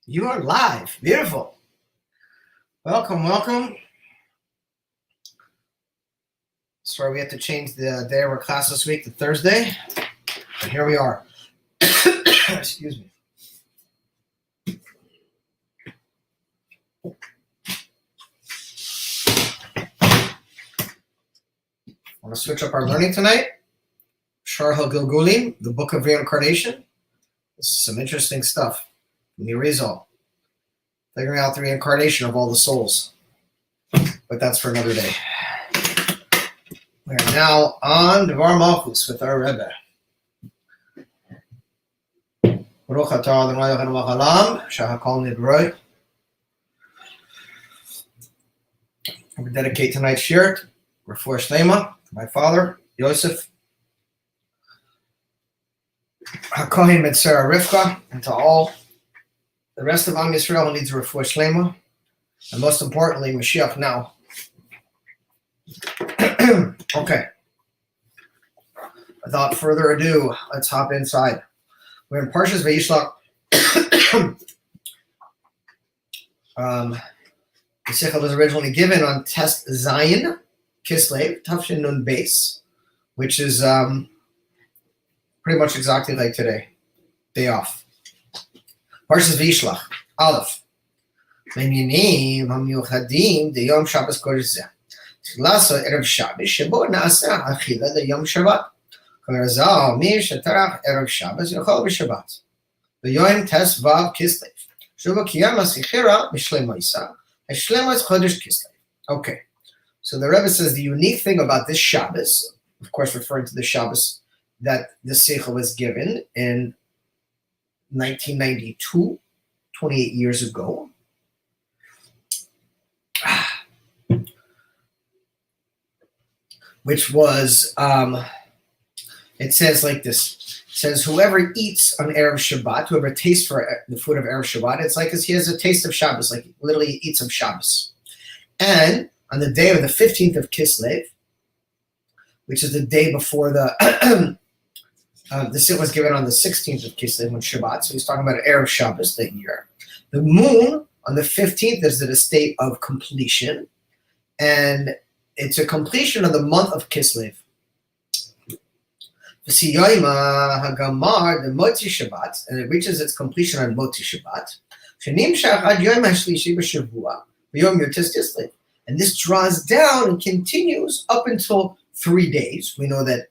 You are live. Beautiful. Welcome, welcome. Sorry, we had to change the day of our class this week to Thursday. But here we are. Excuse me. I want to switch up our learning tonight. Shar HaGilgulim, the Book of Reincarnation. This is some interesting stuff. Nirizal. Figuring out the reincarnation of all the souls. But that's for another day. We are now on Devar Malchus with our Rebbe. Baruch atah Adonai Eloheinu melech haolam, shehakol nibro. We dedicate tonight's shir to Refuah Shlema, to my father, Yosef, HaKohen and Sarah Rivka, and to all the rest of Am Yisrael who needs a Refuah Shlema, and most importantly, Moshiach now. Okay. Without further ado, let's hop inside. We're in Parshas Vayishlach. The Sikha was originally given on Test Zion, Kislev, Tafshin Nun Beis, which is pretty much exactly like today. Day off. Parshas Vayishlach, Aleph. Menyanim hamiyuchadim de Yom Shabbos Kodesh Zeh. Tchilasa Erev Shabbos shebo naasa achila de Yom Shabbat. Karazal mi shetarach Erev Shabbos yochol b'Shabbat. V'yoyim tes vav Kislev. Shuba kiyam asichira b'shlema isa. Hashlema is Chodesh Kislev. Okay. So the Rebbe says the unique thing about this Shabbos, of course referring to the Shabbos that the Seichel was given in 1992, 28 years ago. Which was, it says like this. It says, whoever eats on Erev Shabbat, whoever tastes for the food of Erev Shabbat, it's like he has a taste of Shabbos, like literally eats of Shabbos. And on the day of the 15th of Kislev, which is the day before the Sikh was given on the 16th of Kislev on Shabbat, so he's talking about Erev Shabbos that year. The moon on the 15th is at a state of completion, and it's a completion of the month of Kislev. Hagamar, the Motzi Shabbat, and it reaches its completion on Motzi Shabbat. And this draws down and continues up until 3 days. We know that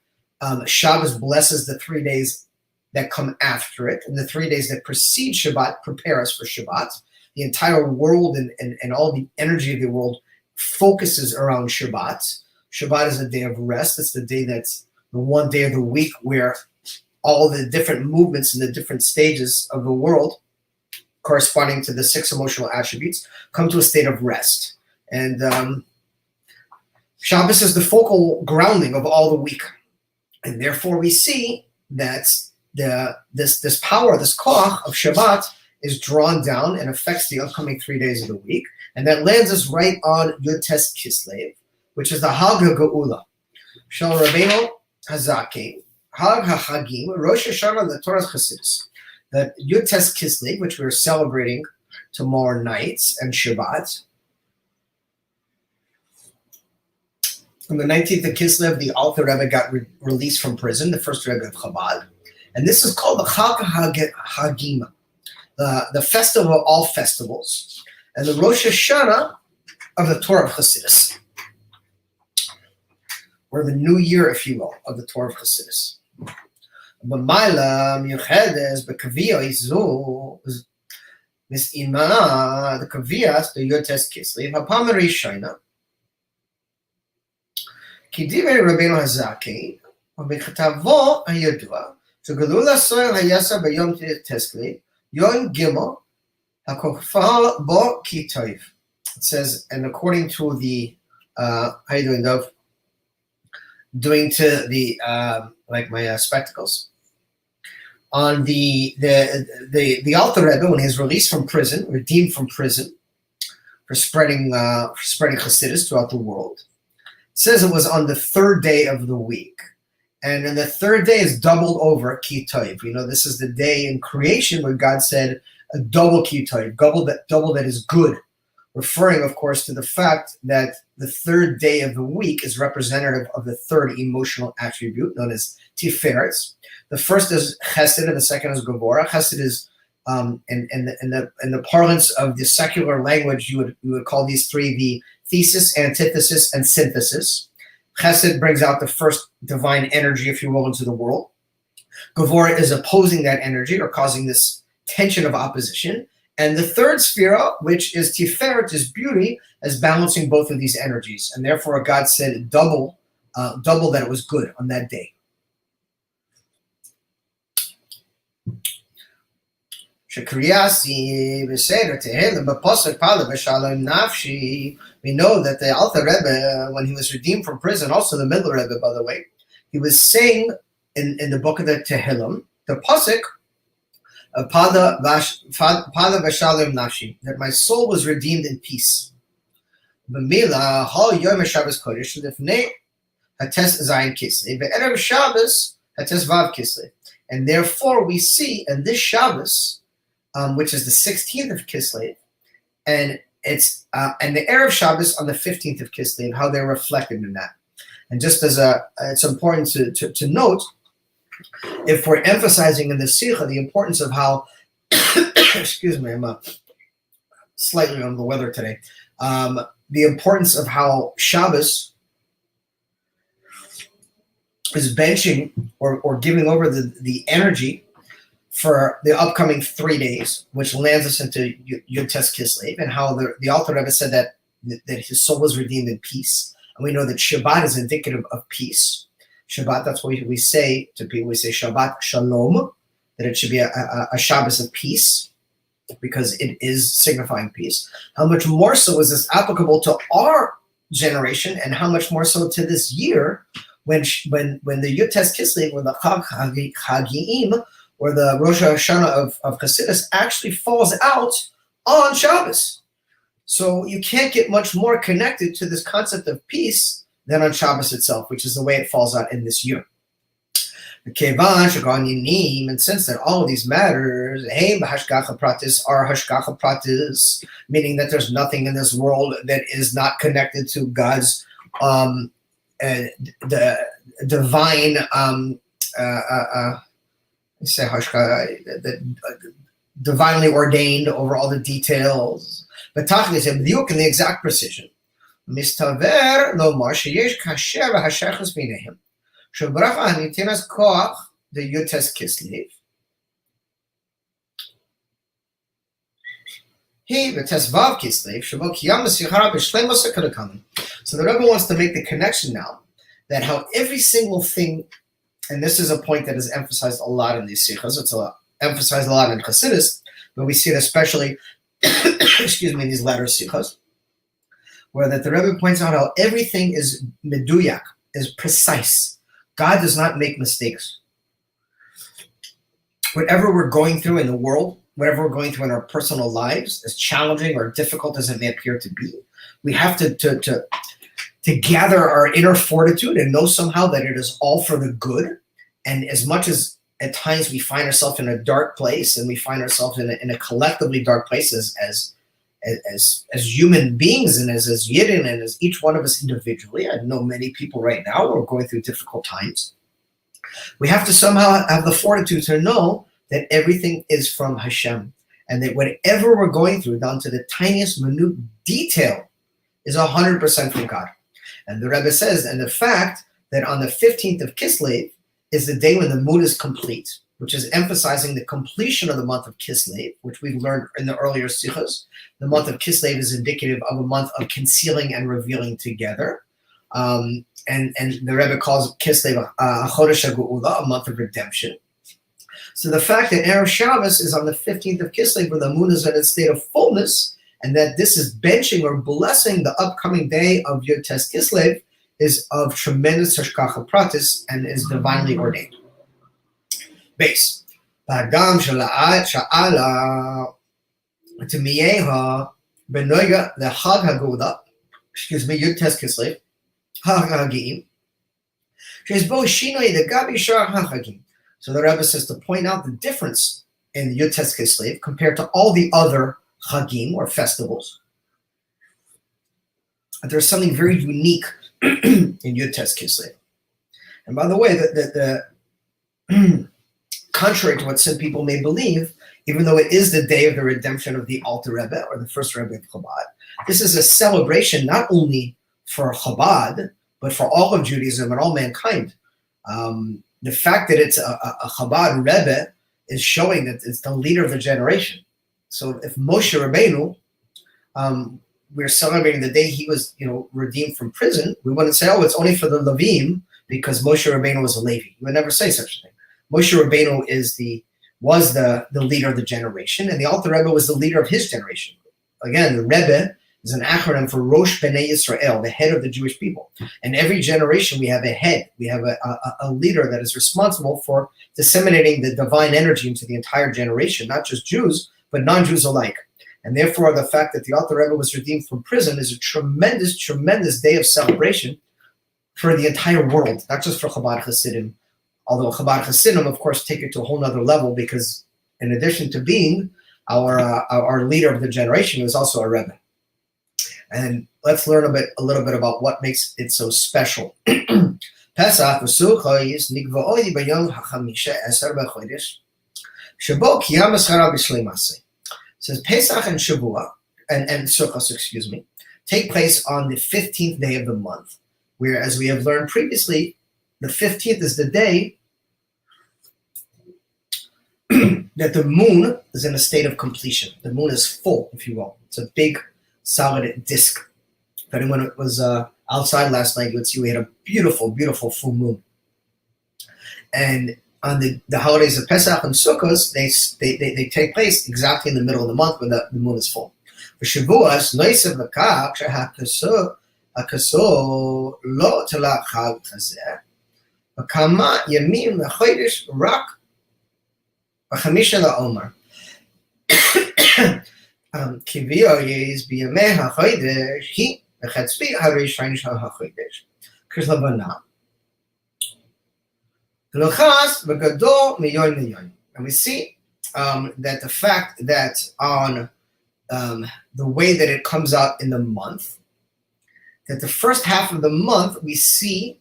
Shabbos blesses the 3 days that come after it, and the 3 days that precede Shabbat prepare us for Shabbat. The entire world and all the energy of the world focuses around Shabbat. Shabbat is a day of rest. It's the day that's the one day of the week where all the different movements and the different stages of the world corresponding to the 6 emotional attributes come to a state of rest. And Shabbos is the focal grounding of all the week. And therefore we see that this power, this koach of Shabbat is drawn down and affects the upcoming 3 days of the week. And that lands us right on Yud Tes Kislev, which is the Hag HaGeula. Shal Rabbeinu Hazaki, Hag HaChagim, Rosh Hashanah, the Torah's Chassidus. That Yud Tes Kislev, which we're celebrating tomorrow night, and Shabbat. On the 19th of Kislev, the Alter Rebbe got released from prison, the first Rebbe of Chabad. And this is called the Chag HaGim, the festival of all festivals, and the Rosh Hashanah of the Torah of Chassidus, or the new year, if you will, of the Torah of Chassidus. B'mayla miyuchedes b'kaviyah izu mis'ima the kaviyas the Yud Tes Kislev hapam rishayna ki divrei Rabbeinu Hazaki u'b'chatavo hayadua shegalula soil hayasa b'yom Tes Kislev Yom Gimel hakofal bo ki toiv. It says, and according to the how you doing, Dov? Doing to the like my spectacles. On the Alter Rebbe, when he was released from prison, redeemed from prison for spreading Chassidus throughout the world, it says it was on the 3rd day of the week. And then the 3rd day is doubled over Ki Toiv. You know, this is the day in creation where God said, a double kitoi, double that is good, referring, of course, to the fact that the third day of the week is representative of the third emotional attribute known as Tiferet. The first is Chesed and the second is Gevurah. Chesed is, in the parlance of the secular language, you would call these three the thesis, antithesis, and synthesis. Chesed brings out the first divine energy, if you will, into the world. Gevurah is opposing that energy or causing this tension of opposition. And the third sphera, which is Tiferet, is beauty, is balancing both of these energies. And therefore, God said double that it was good on that day. We know that the Alter Rebbe, when he was redeemed from prison, also the Middle Rebbe, by the way, he was saying in the book of the Tehillim, the pasuk of Pada v'shalom nafshi, that my soul was redeemed in peace. B'mila hal yom Shabbos kodesh lifnei hates zayin kislev ve'erev Shabbos hates vav kislev, and therefore we see in this Shabbos, which is the 16th of Kislev, and it's and the Erev Shabbos on the 15th of Kislev, how they're reflected in that. And just as it's important to note, if we're emphasizing in the Sikha the importance of how, excuse me, I'm slightly under the weather today, the importance of how Shabbos is benching or giving over the energy for the upcoming 3 days, which lands us into Yud Tes Kislev, and how the Alter Rebbe said that his soul was redeemed in peace. And we know that Shabbat is indicative of peace. Shabbat, that's what we say to people. We say Shabbat Shalom, that it should be a Shabbos of peace, because it is signifying peace. How much more so is this applicable to our generation, and how much more so to this year, when the Yud Tes Kislev, or the Chag Hagiim, or the Rosh Hashanah of Chassidus, actually falls out on Shabbos. So you can't get much more connected to this concept of peace than on Shabbos itself, which is the way it falls out in this year. And since that all of these matters, are hashgacha pratis, meaning that there's nothing in this world that is not connected to God's the divine divinely ordained over all the details. But tachlis in the exact precision. Mistaver lomar sheyesh kasher v'hashechus b'neihem. Shebracha hanitinas koach the Yud Tes Kislev. He v'tes vav Kislev shebo kiyam v'sichara b'shleimos ha'kadakamin. So the Rebbe wants to make the connection now that how every single thing, and this is a point that is emphasized a lot in these sichos, it's emphasized a lot in Chassidus, but we see it especially, excuse me, in these latter sichos, where that the Rebbe points out how everything is meduyak, is precise. God does not make mistakes. Whatever we're going through in the world, whatever we're going through in our personal lives, as challenging or difficult as it may appear to be, we have to gather our inner fortitude and know somehow that it is all for the good. And as much as at times we find ourselves in a dark place, and we find ourselves in a collectively dark place as human beings, and as Yidden, and as each one of us individually, I know many people right now who are going through difficult times. We have to somehow have the fortitude to know that everything is from Hashem, and that whatever we're going through, down to the tiniest minute detail, is 100% from God. And the Rebbe says, and the fact that on the 15th of Kislev is the day when the moon is complete, which is emphasizing the completion of the month of Kislev, which we've learned in the earlier sichos. The month of Kislev is indicative of a month of concealing and revealing together. And the Rebbe calls Kislev a Chodesh HaGeula, a month of redemption. So the fact that Erev Shabbos is on the 15th of Kislev, where the moon is in its state of fullness, and that this is benching or blessing the upcoming day of Yud Tes Kislev, is of tremendous hashgacha pratis and is divinely ordained. Base. Ba'adam sha'ala t'miyeha benoiga the Chag HaGeula, Yud Tes Kislev, Chag HaGiim, she's bo shinoi the gabi shar HaChagim. So the Rebbe says to point out the difference in Yud Tes Kislev compared to all the other Chagim or festivals. There's something very unique in Yud Tes Kislev. And by the way, the contrary to what some people may believe, even though it is the day of the redemption of the Alter Rebbe or the first Rebbe of Chabad, this is a celebration not only for Chabad, but for all of Judaism and all mankind. The fact that it's a Chabad Rebbe is showing that it's the leader of the generation. So if Moshe Rabbeinu, we're celebrating the day he was, redeemed from prison, we wouldn't say, oh, it's only for the Levim because Moshe Rabbeinu was a Levi. We would never say such a thing. Moshe Rabbeinu was the leader of the generation, and the Alter Rebbe was the leader of his generation. Again, the Rebbe is an acronym for Rosh Bnei Yisrael, the head of the Jewish people. And every generation we have a head, we have a leader that is responsible for disseminating the divine energy into the entire generation, not just Jews, but non-Jews alike. And therefore, the fact that the Alter Rebbe was redeemed from prison is a tremendous, tremendous day of celebration for the entire world, not just for Chabad Hasidim. Although Chabad Hasidim, of course, take it to a whole nother level because in addition to being our leader of the generation, he was also a Rebbe. And let's learn a little bit about what makes it so special. Pesach v'suchos nigva'oi b'yom hachamisha eser b'chodesh shebo kiyam eschara b'shleimase. It says Pesach and Shavua and Sukkos, take place on the 15th day of the month, where, as we have learned previously, the 15th is the day that the moon is in a state of completion. The moon is full, if you will. It's a big, solid disc. If anyone was outside last night, you would see we had a beautiful, beautiful full moon. And on the holidays of Pesach and Sukkot, they take place exactly in the middle of the month when the moon is full. For Shavuos, noisev l'kach hakaso lo telach chag chazeh v'kama yamim l'chodesh rak v'chamisha la'omar kivio yez b'yamei ha'chodesh hi v'chetzvi ha'reishayin shal ha'chodesh k'shlavana. And we see that the fact that on the way that it comes out in the month, that the first half of the month we see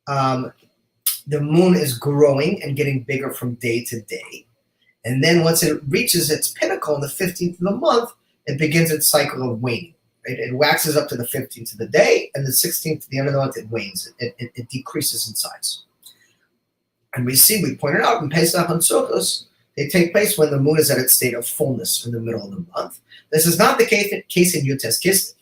the moon is growing and getting bigger from day to day. And then once it reaches its pinnacle on the 15th of the month, it begins its cycle of waning. Right? It waxes up to the 15th of the day, and the 16th to the end of the month, it wanes. It decreases in size. And we pointed out in Pesach and Sukkos, they take place when the moon is at its state of fullness in the middle of the month. This is not the case in Yud Tes Kislev.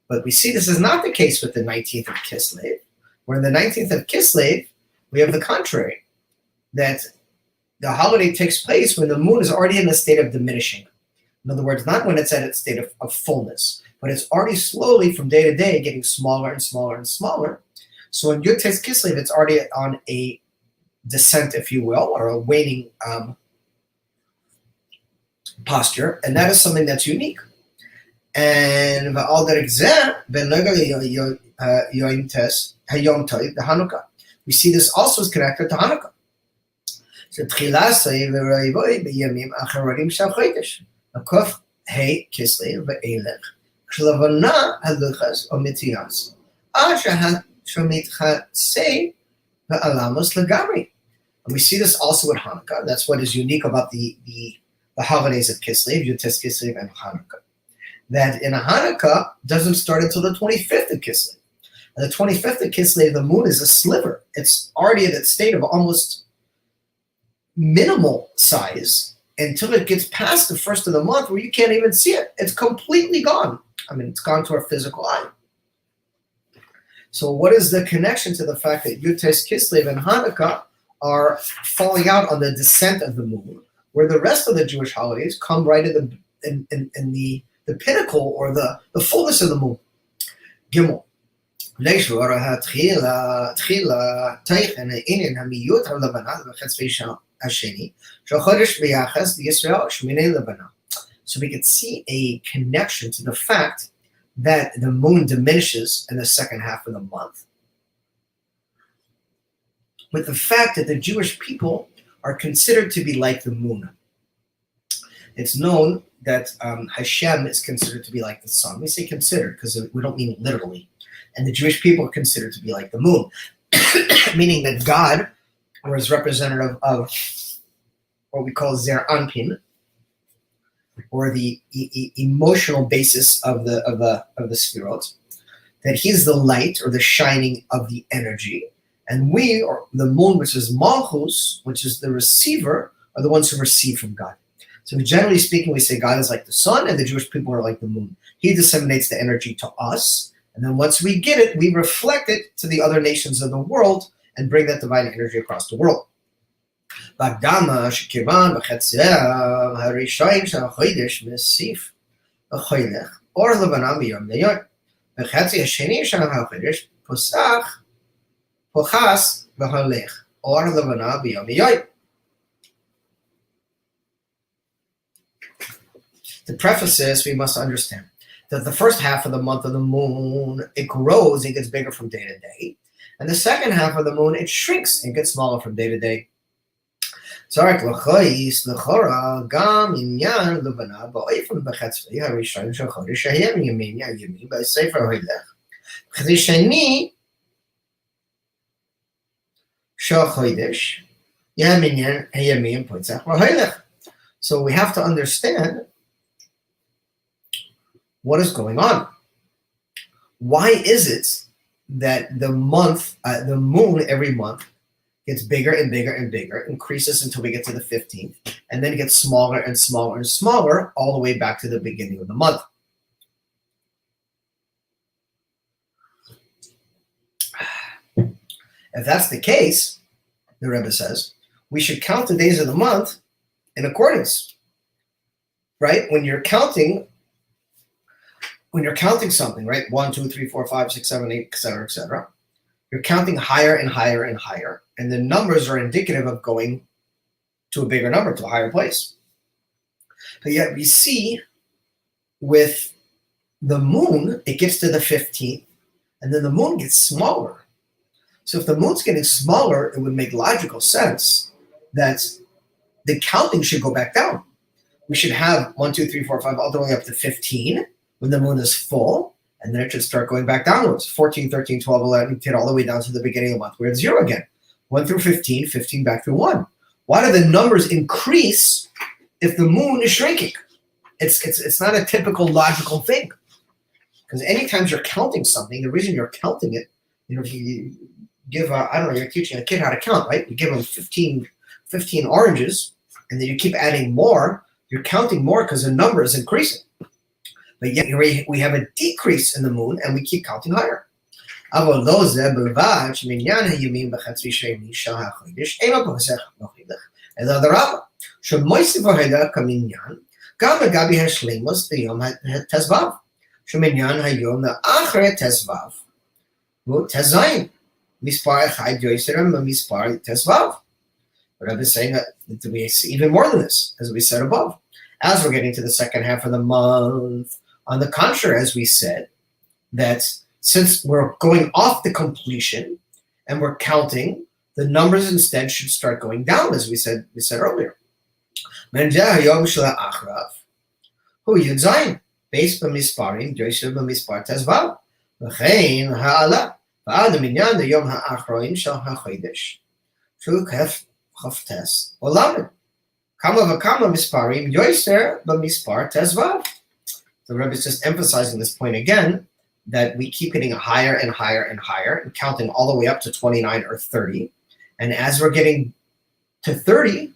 But we see this is not the case with the 19th of Kislev, where in the 19th of Kislev, we have the contrary, that the holiday takes place when the moon is already in a state of diminishing. In other words, not when it's at its state of fullness, but it's already slowly from day to day getting smaller and smaller and smaller. So in Yud Tes Kislev, it's already on a descent, if you will, or a waning posture, and that is something that's unique. And the Hanukkah. We see this also is connected to Hanukkah. So בימים האחרונים של החודש, הקוף ה' כסלו ואילך, כשלבנה הלוחס או מתיאס, עד שמתחצה ועלמוס לגמרי. And we see this also with Hanukkah. That's what is unique about the holidays of Kislev, Yud Tes Kislev and Hanukkah. That in a Hanukkah doesn't start until the 25th of Kislev. And the 25th of Kislev, the moon is a sliver. It's already at its state of almost minimal size until it gets past the first of the month where you can't even see it. It's completely gone. I mean, it's gone to our physical eye. So what is the connection to the fact that Yud Tes Kislev and Hanukkah are falling out on the descent of the moon, where the rest of the Jewish holidays come right in the pinnacle or the fullness of the moon? Gimel. תחילה תכן העניין המיות הלבנה בחצי השני של חודש ביחס לישראל שמיני לבנה. So we could see a connection to the fact that the moon diminishes in the second half of the month with the fact that the Jewish people are considered to be like the moon. It's known that Hashem is considered to be like the sun. We say considered because we don't mean literally. And the Jewish people are considered to be like the moon, meaning that God, or is representative of what we call Zer Anpin, or the emotional basis of the Sefirot, that he's the light or the shining of the energy, and we, or the moon, which is Malchus, which is the receiver, are the ones who receive from God. So generally speaking, we say God is like the sun, and the Jewish people are like the moon. He disseminates the energy to us, and then once we get it, we reflect it to the other nations of the world and bring that divine energy across the world. בהקדמה שקירבן בחצייה הראשון של החודש מוסיף החילך אור לבנה מיום ליום. בחצי השני של החודש פוחס והולך אור לבנה ביום ליום. The preface is we must understand that the first half of the month of the moon, it grows and gets bigger from day to day. And the second half of the moon, it shrinks and gets smaller from day to day. צורך לחויס לכאורה גם עניין לבנה באופן בחצי הראשון של חודש שהם ימים בספר הילך. בחצי שני של חודש יהיה מניין הימים פוצח והילך. So we have to understand what is going on. Why is it that the moon every month gets bigger and bigger and bigger, increases until we get to the 15th, and then gets smaller and smaller and smaller all the way back to the beginning of the month? If that's the case, the Rebbe says, we should count the days of the month in accordance, right? When you're counting something, right? 1, 2, 3, 4, 5, 6, 7, 8, etc., you're counting higher and higher and higher, and the numbers are indicative of going to a bigger number, to a higher place. But yet we see with the moon, it gets to the 15th, and then the moon gets smaller. So if the moon's getting smaller, it would make logical sense that the counting should go back down. We should have 1, 2, 3, 4, 5, all the way up to 15 when the moon is full, and then it should start going back downwards. 14, 13, 12, 11, get all the way down to the beginning of the month where it's 0 again. 1 through 15, 15 back through 1. Why do the numbers increase if the moon is shrinking? It's not a typical logical thing. Because anytime you're counting something, the reason you're counting it, if you give, you're teaching a kid how to count, right? You give them 15 oranges, and then you keep adding more, you're counting more because the number is increasing. But yet we have a decrease in the moon, and we keep counting higher. אבל לא זה בלבד שמניין הימים בחצי שני של החודש אינו פוסח בחילך, אלא אדרבה, שמוסיף ההילך כמניין גם לגבי השלימוס ביום ט"ו, שמניין היום לאחרי ט"ו הוא ט"ז, מספר אחד יוצר ממספר ט"ו. The Rebbe is saying that we see even more than this, as we said above. As we're getting to the second half of the month, on the contrary, as we said, that since we're going off the completion and we're counting, the numbers instead should start going down, as we said earlier. Who Yud Zayin, based במספרים, יושב במספר ט"ו, וכן הלאה, ועד המניין ליום האחרון של החודש, שהוא כ"ט או ל', כמה וכמה מספרים יוסר במספר ט"ו. The Rebbe is just emphasizing this point again, that we keep getting higher and higher and higher and counting all the way up to 29 or 30. And as we're getting to 30,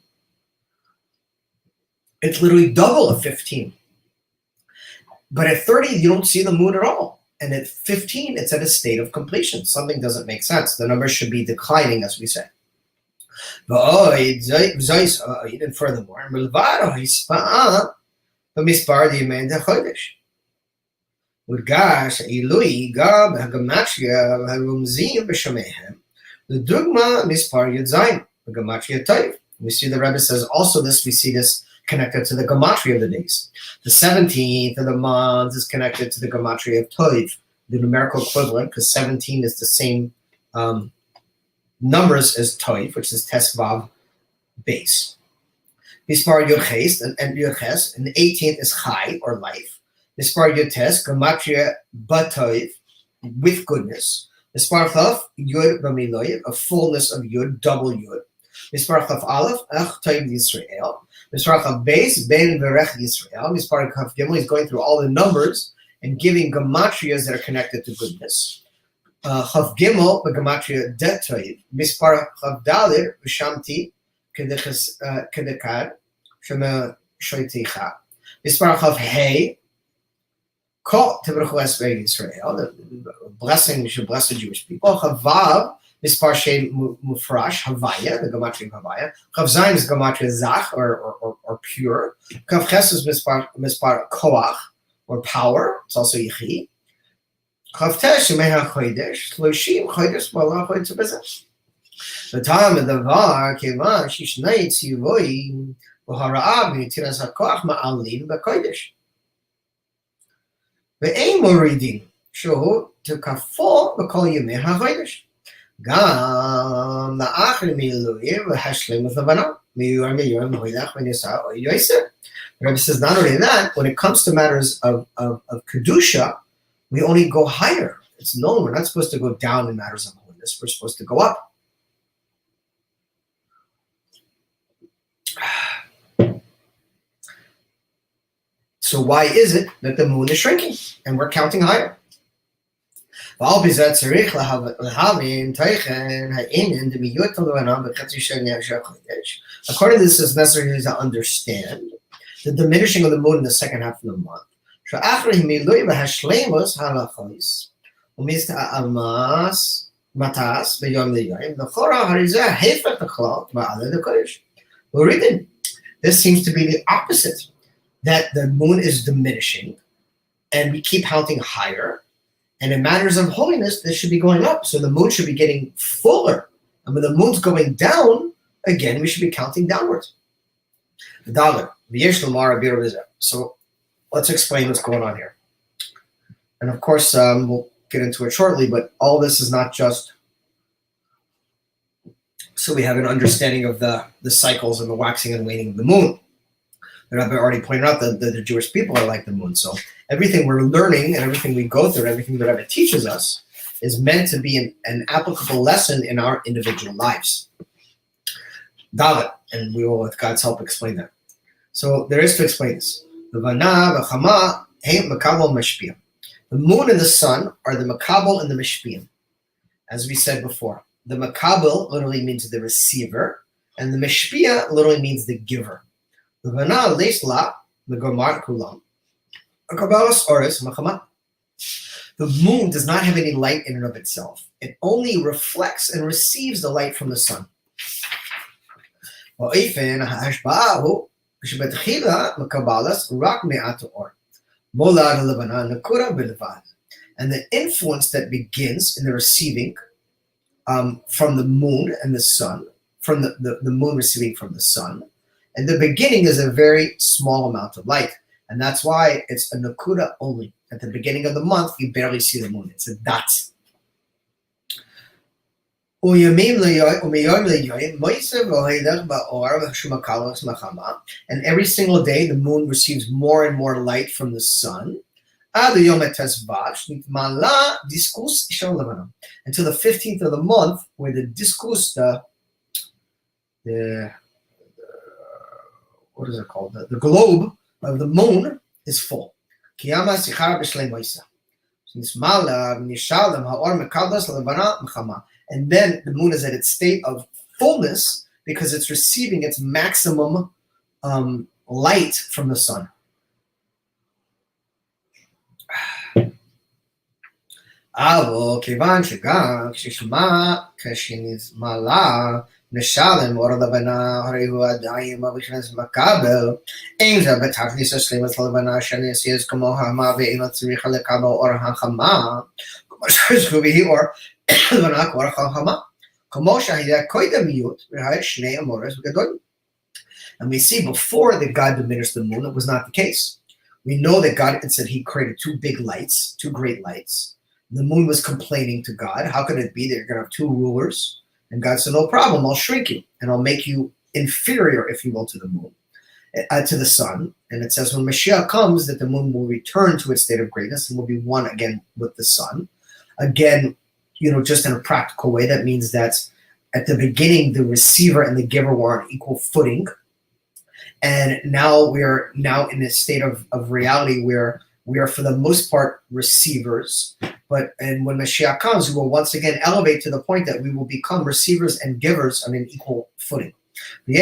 it's literally double of 15. But at 30, you don't see the moon at all. And at 15, it's at a state of completion. Something doesn't make sense. The numbers should be declining, as we said. And furthermore, הודגש העילוי גם בגמטריה הרומזים בשמיהם, לדוגמה מספר י"ז בגמטריה טוב. We see the Rebbe says also this, we see this connected to the gematria of the days. The 17th of the month is connected to the gematria of Tov, the numerical equivalent, because 17 is the same numbers as Tov, which is Tesvav base. Mispar Yud-Ches and Yud-Ches, and the 18th is Chai, or life. Mispar Yud-Tes, gematria Batov, with goodness. Mispar Chav, Yud Bamiloyev, a fullness of Yud, double Yud. Mispar Chav Aleph, Ach Tov Yisrael. Mispar Chav Beis, Ben Verech Yisrael. Mispar Chav Gimel is going through all the numbers and giving gematrias that are connected to goodness. Chav Gimel, the gematria Det Tov. Mispar Chav Dalir, Vishamti, Kedekad, Shema Shoiticha. Mispar Chav Hey, Kol Tevruchu Esvei Yisrael, the blessing, we should bless the Jewish people. Chav Vav, Mispar Shei Mufrash, Havaya, the gematria of Havaya. Chav Zayin is gematria Zach, or pure. Chav Ches is Mispar Koach, or power. It's also Yechi. Chav Tesh, Shemeha Chodesh, Shloshim Chodesh, Bala Chodesh Bezeh. The time of the var kevan shishnei tzivoi v'hara'ah v'nitiras hakoach ma'alim b'kodesh. Ve'ein moridin shehu tekafo b'kol yemei ha'chodesh. Gam la'achar miluyim v'hashlim v'thavana miyur miyur m'hoilach v'nisa o'yoyser. The Rebbe says not only that, when it comes to matters of kedusha, we only go higher. It's known we're not supposed to go down in matters of holiness. We're supposed to go up. So why is it that the moon is shrinking and we're counting higher? According to this, it's necessary to understand the diminishing of the moon in the second half of the month. This seems to be the opposite, that the moon is diminishing and we keep counting higher, and in matters of holiness this should be going up, so the moon should be getting fuller, and when the moon's going down again we should be counting downwards. So let's explain what's going on here, and of course we'll get into it shortly, but all this is not just so we have an understanding of the cycles and the waxing and waning of the moon. The Rabbi already pointed out that the Jewish people are like the moon. So everything we're learning and everything we go through, everything the Rabbi teaches us is meant to be an applicable lesson in our individual lives. Dalit, and we will, with God's help, explain that. So there is to explain this. The moon and the sun are the makabel and the mishpiyim. As we said before, the makabel literally means the receiver, and the mishpiyah literally means the giver. The moon does not have any light in and of itself. It only reflects and receives the light from the sun. And the influence that begins in the receiving from the moon and the sun, from the moon receiving from the sun, and the beginning is a very small amount of light. And that's why it's a nakuda only. At the beginning of the month, you barely see the moon. It's a dot. And every single day, the moon receives more and more light from the sun. Until the 15th of the month, where the discus, the what is it called? The globe of the moon is full. And then the moon is at its state of fullness because it's receiving its maximum light from the sun. Neshalem or Levana Harihu Adayim Abishnas Makabel, Angel Betafnis Slimas Levana Shanis is Kamohama Veinatsricha Lekabo or Hachama, Kubi or Levanak or Hachama, Kamosha Hida Koidamiut, Rehai Shnei Amores Gadol. And we see before that God diminished the moon, it was not the case. We know that God said he created two big lights, two great lights. The moon was complaining to God. How could it be that you're going to have two rulers? And God said, no problem, I'll shrink you and I'll make you inferior, if you will, to the moon, to the sun. And it says when Moshiach comes that the moon will return to its state of greatness and will be one again with the sun. Again, just in a practical way, that means that at the beginning, the receiver and the giver were on equal footing. And now we are in a state of reality where we are, for the most part, receivers. And when Moshiach comes, we will once again elevate to the point that we will become receivers and givers on an equal footing. The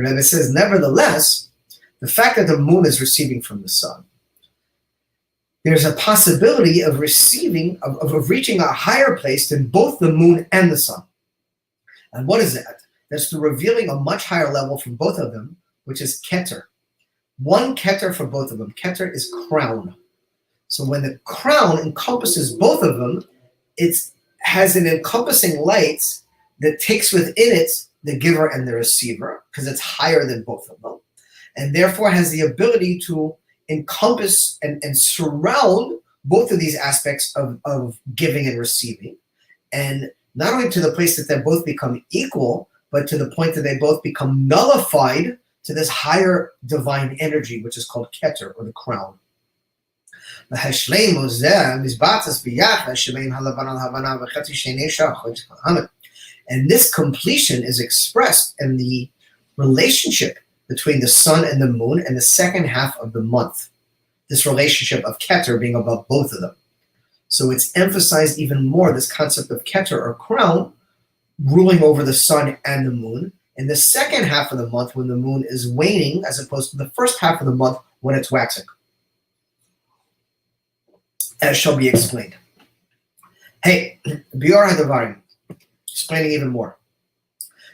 Rebbe says, nevertheless, the fact that the moon is receiving from the sun, there's a possibility of receiving, of reaching a higher place than both the moon and the sun. And what is that? That's the revealing a much higher level from both of them, which is Keter. One Keter for both of them. Keter is crown. So when the crown encompasses both of them, it has an encompassing light that takes within it the giver and the receiver, because it's higher than both of them, and therefore has the ability to encompass and surround both of these aspects of giving and receiving, and not only to the place that they both become equal, but to the point that they both become nullified to this higher divine energy, which is called Keter, or the crown. And this completion is expressed in the relationship between the sun and the moon and the second half of the month. This relationship of Keter being above both of them. So it's emphasized even more, this concept of Keter or crown ruling over the sun and the moon in the second half of the month when the moon is waning, as opposed to the first half of the month when it's waxing, as shall be explained. Hey, Bior HaDavarim, explaining even more.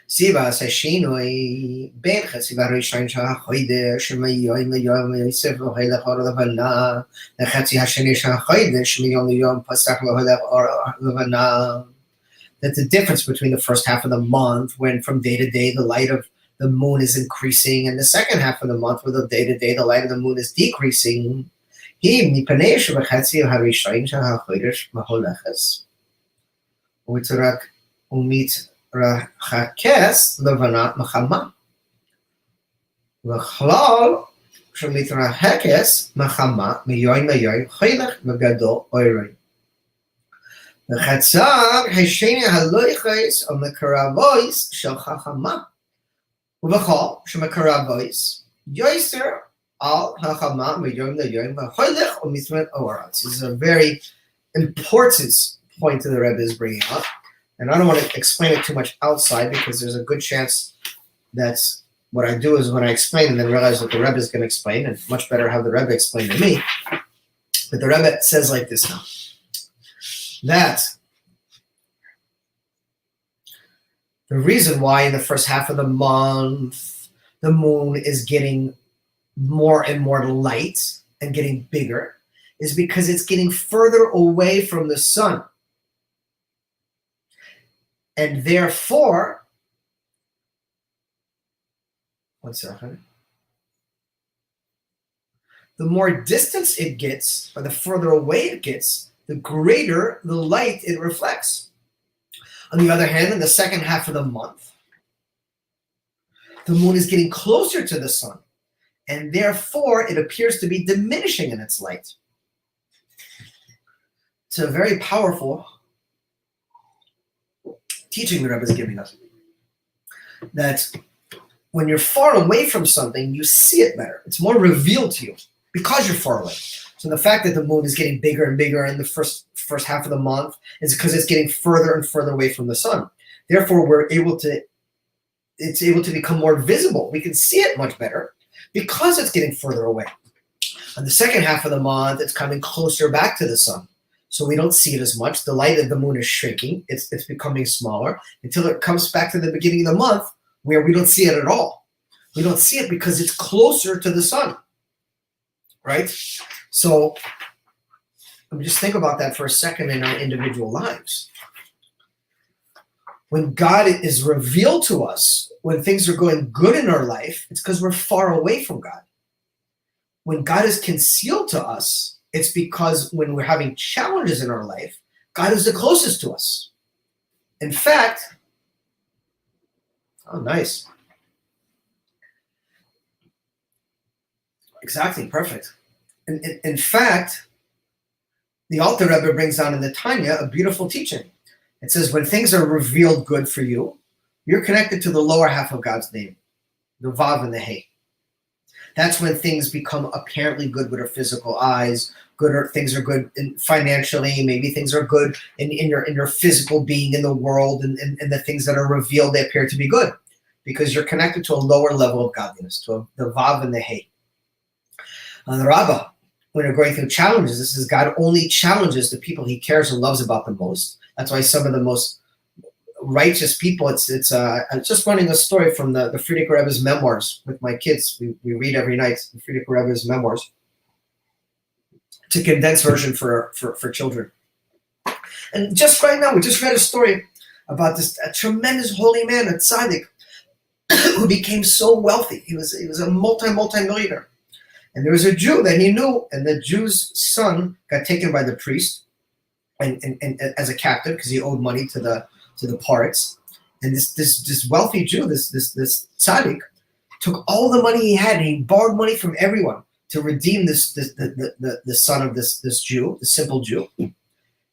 Siva Sashinoi Ben Hatsiva Rishain Shahoide Shemayoim Yom Yosef Lohela Horavana, the Hatsi Hashani Shahoide Shemiyom Yom Pasach Lohela. That the difference between the first half of the month, when from day to day the light of the moon is increasing, and the second half of the month, where the day to day the light of the moon is decreasing. He Mipanesh Hatsi Harishain Shahoide Maholeches. Uitrak Umit Rachakes Levanat Machama. V'chlal shemitrachakes Machama miyoim chilech megadol oirei. V'chatzar hasheni haloiches u'mekaravois shel chachama. V'chol shemekaravois yoiser al chachama miyoim v'chilech u'mitmet oratz. This is a very important point that the Rebbe is bringing up. And I don't want to explain it too much outside, because there's a good chance that what I do is when I explain and then realize what the Rebbe is going to explain, and much better have the Rebbe explain to me. But the Rebbe says like this now, that the reason why in the first half of the month the moon is getting more and more light and getting bigger is because it's getting further away from the sun. And therefore, one second, the more distance it gets, or the further away it gets, the greater the light it reflects. On the other hand, in the second half of the month, the moon is getting closer to the sun, and therefore it appears to be diminishing in its light. It's a very powerful teaching the Rebbe is giving us, that when you're far away from something, you see it better. It's more revealed to you because you're far away. So the fact that the moon is getting bigger and bigger in the first half of the month is because it's getting further and further away from the sun. Therefore, it's able to become more visible. We can see it much better because it's getting further away. On the second half of the month, it's coming closer back to the sun. So we don't see it as much. The light of the moon is shrinking. It's becoming smaller until it comes back to the beginning of the month where we don't see it at all. We don't see it because it's closer to the sun, right? So just think about that for a second in our individual lives. When God is revealed to us, when things are going good in our life, it's because we're far away from God. When God is concealed to us, it's because when we're having challenges in our life, God is the closest to us. In fact, oh, nice. Exactly, perfect. In fact, the Alter Rebbe brings down in the Tanya a beautiful teaching. It says, when things are revealed good for you, you're connected to the lower half of God's name, the Vav and the Hey. That's when things become apparently good with our physical eyes. Things are good financially. Maybe things are good in your physical being in the world, and the things that are revealed, they appear to be good because you're connected to a lower level of godliness, to the Vav and the Hey. The Rabbah, when you're going through challenges, this is God only challenges the people he cares and loves about the most. That's why some of the most righteous people, I'm just running a story from the Frierdiker Rebbe's memoirs with my kids. We read every night the Frierdiker Rebbe's memoirs. It's a condensed version for children. And just right now, we just read a story about a tremendous holy man, a tzaddik, who became so wealthy. He was a multi-millionaire. And there was a Jew that he knew, and the Jew's son got taken by the priest and as a captive because he owed money to the parts. And this wealthy Jew, this tzaddik, took all the money he had and he borrowed money from everyone to redeem the son of this Jew, the simple Jew.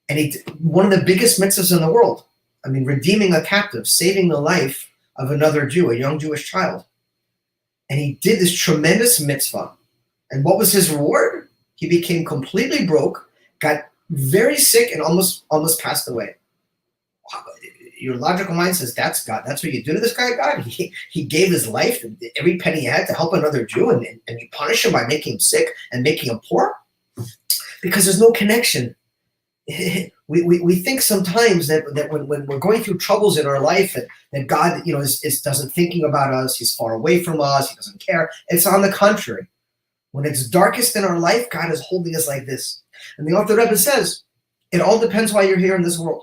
And one of the biggest mitzvahs in the world. I mean, redeeming a captive, saving the life of another Jew, a young Jewish child. And he did this tremendous mitzvah. And what was his reward? He became completely broke, got very sick, and almost passed away. Your logical mind says, that's God. That's what you do to this guy, God? He gave his life, every penny he had, to help another Jew, and you punish him by making him sick and making him poor? Because there's no connection. We think sometimes that when we're going through troubles in our life, that God, doesn't thinking about us. He's far away from us. He doesn't care. It's on the contrary. When it's darkest in our life, God is holding us like this. And the Alter Rebbe says, it all depends why you're here in this world.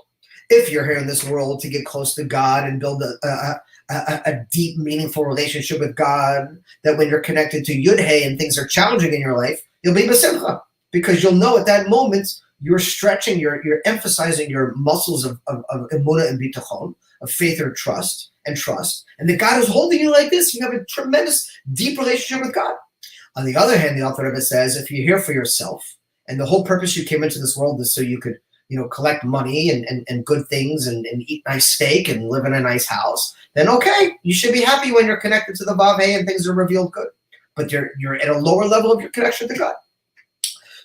If you're here in this world to get close to God and build a deep, meaningful relationship with God, that when you're connected to Yud-Hey and things are challenging in your life, you'll be b'simcha, because you'll know at that moment you're stretching, you're emphasizing your muscles of emunah and bitachon, of faith or trust, and that God is holding you like this. You have a tremendous, deep relationship with God. On the other hand, the Alter Rebbe says, if you're here for yourself, and the whole purpose you came into this world is so you could, collect money and good things and eat nice steak and live in a nice house, then okay, you should be happy when you're connected to the Vav Hey and things are revealed good. But you're at a lower level of your connection to God.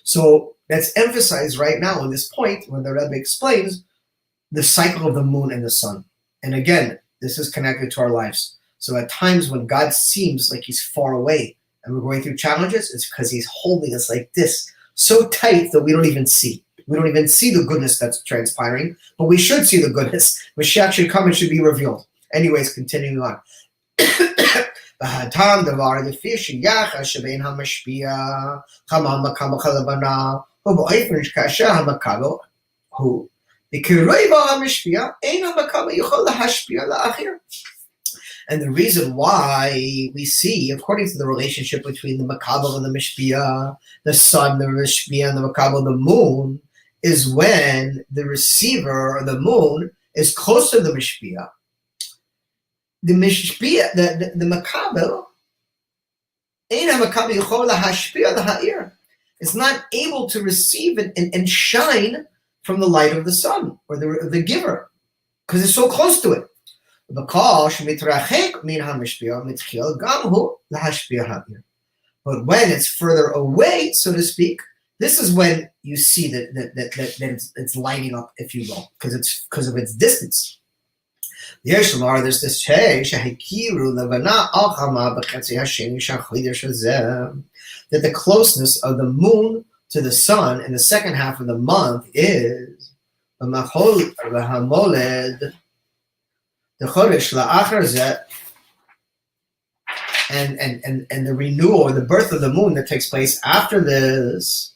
So that's emphasized right now in this point when the Rebbe explains the cycle of the moon and the sun. And again, this is connected to our lives. So at times when God seems like he's far away and we're going through challenges, it's because he's holding us like this, so tight that we don't even see. We don't even see the goodness that's transpiring, but we should see the goodness. Moshiach should come and should be revealed. Anyways, continuing on. And the reason why we see, according to the relationship between the Makabel and the Mishpia, the sun, the Mishpia, and the Makabel, the moon, is when the receiver, or the moon, is close to the Mishpia. The Mishpia, the Makabel, is not able to receive and shine from the light of the sun, or the giver, because it's so close to it. But when it's further away, so to speak, this is when you see that it's lighting up, if you will, because of its distance. There's this that the closeness of the moon to the sun in the second half of the month is the chodesh la'achar zeh, and the renewal or the birth of the moon that takes place after this.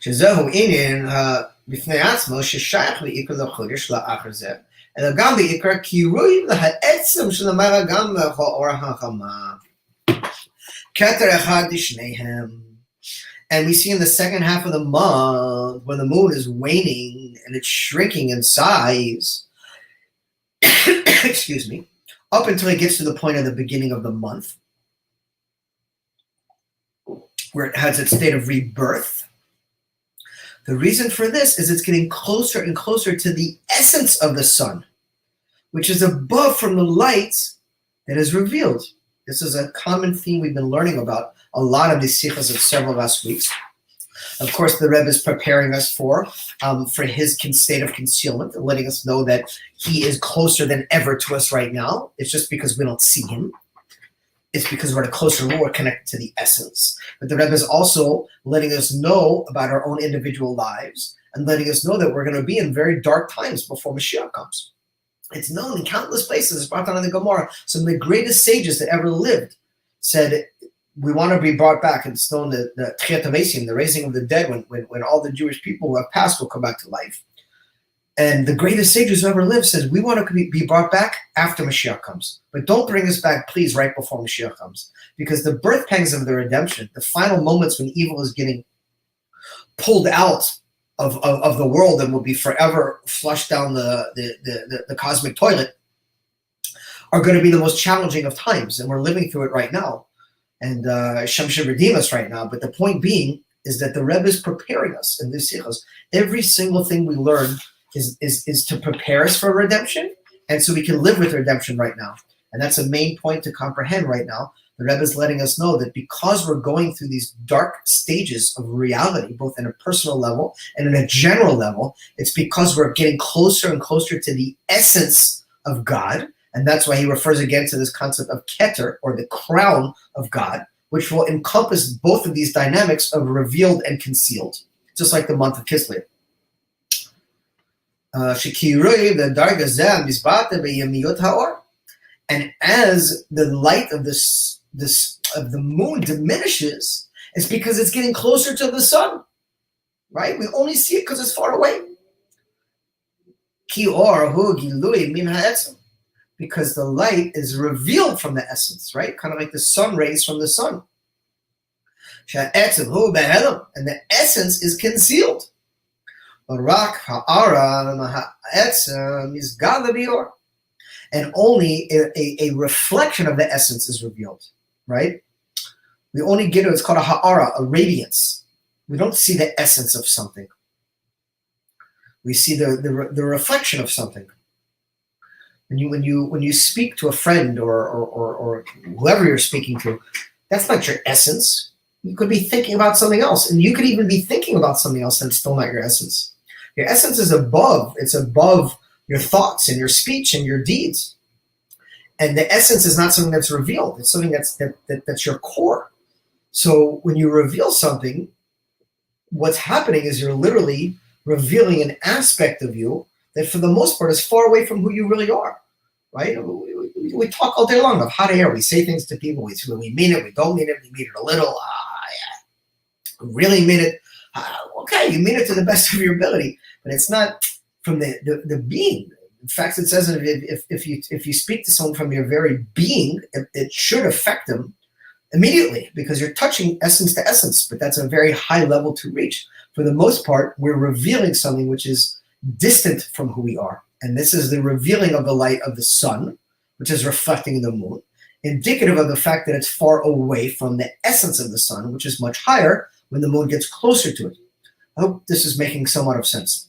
Shezehu inin b'fnei atzmo sheshayach le'ikar lechodesh la'achar zeh, אלא גם בעיקר קירוי להעצם של המראה גם לאור החמה. כתר אחד לשניהם. And we see in the second half of the month, when the moon is waning and it's shrinking in size, excuse me, up until it gets to the point of the beginning of the month, where it has its state of rebirth. The reason for this is it's getting closer and closer to the essence of the sun, which is above from the light that is revealed. This is a common theme we've been learning about a lot of these sikhs of several last weeks. Of course, the Rebbe is preparing us for his state of concealment and letting us know that he is closer than ever to us right now. It's just because we don't see him. It's because we're at a closer level, we're connected to the essence. But the Rebbe is also letting us know about our own individual lives and letting us know that we're going to be in very dark times before Moshiach comes. It's known in countless places. It's brought down in the Gemara. Some of the greatest sages that ever lived said, we want to be brought back. It's known that the Tchiyat HaMesim, the raising of the dead, when all the Jewish people who have passed will come back to life. And the greatest sages who ever lived says, we want to be brought back after Mashiach comes. But don't bring us back, please, right before Mashiach comes. Because the birth pangs of the redemption, the final moments when evil is getting pulled out of the world and will be forever flushed down the cosmic toilet, are going to be the most challenging of times. And we're living through it right now. And Hashem should redeem us right now. But the point being is that the Rebbe is preparing us in these sikhos. Every single thing we learn is to prepare us for redemption, and so we can live with redemption right now. And that's a main point to comprehend right now. The Rebbe is letting us know that because we're going through these dark stages of reality, both in a personal level and in a general level, it's because we're getting closer and closer to the essence of God. And that's why he refers again to this concept of Keter, or the crown of God, which will encompass both of these dynamics of revealed and concealed, just like the month of Kislev. And as the light of of the moon diminishes, it's because it's getting closer to the sun, right? We only see it because it's far away. Because the light is revealed from the essence, right? Kind of like the sun rays from the sun. And the essence is concealed. And only a reflection of the essence is revealed, right? We only get it's called a ha'ara, a radiance. We don't see the essence of something. We see the reflection of something. When you speak to a friend or whoever you're speaking to, that's not your essence. You could be thinking about something else, and you could even be thinking about something else and it's still not your essence. Your essence is above. It's above your thoughts and your speech and your deeds. And the essence is not something that's revealed. It's something that's your core. So when you reveal something, what's happening is you're literally revealing an aspect of you that for the most part is far away from who you really are, right? We talk all day long of hot air. We say things to people. We mean it. We don't mean it. We mean it a little. We really mean it. Okay, you mean it to the best of your ability, but it's not from the being. In fact, it says that if you speak to someone from your very being, it should affect them immediately because you're touching essence to essence, but that's a very high level to reach. For the most part, we're revealing something which is distant from who we are. And this is the revealing of the light of the sun, which is reflecting the moon, indicative of the fact that it's far away from the essence of the sun, which is much higher when the moon gets closer to it. I hope this is making somewhat of sense.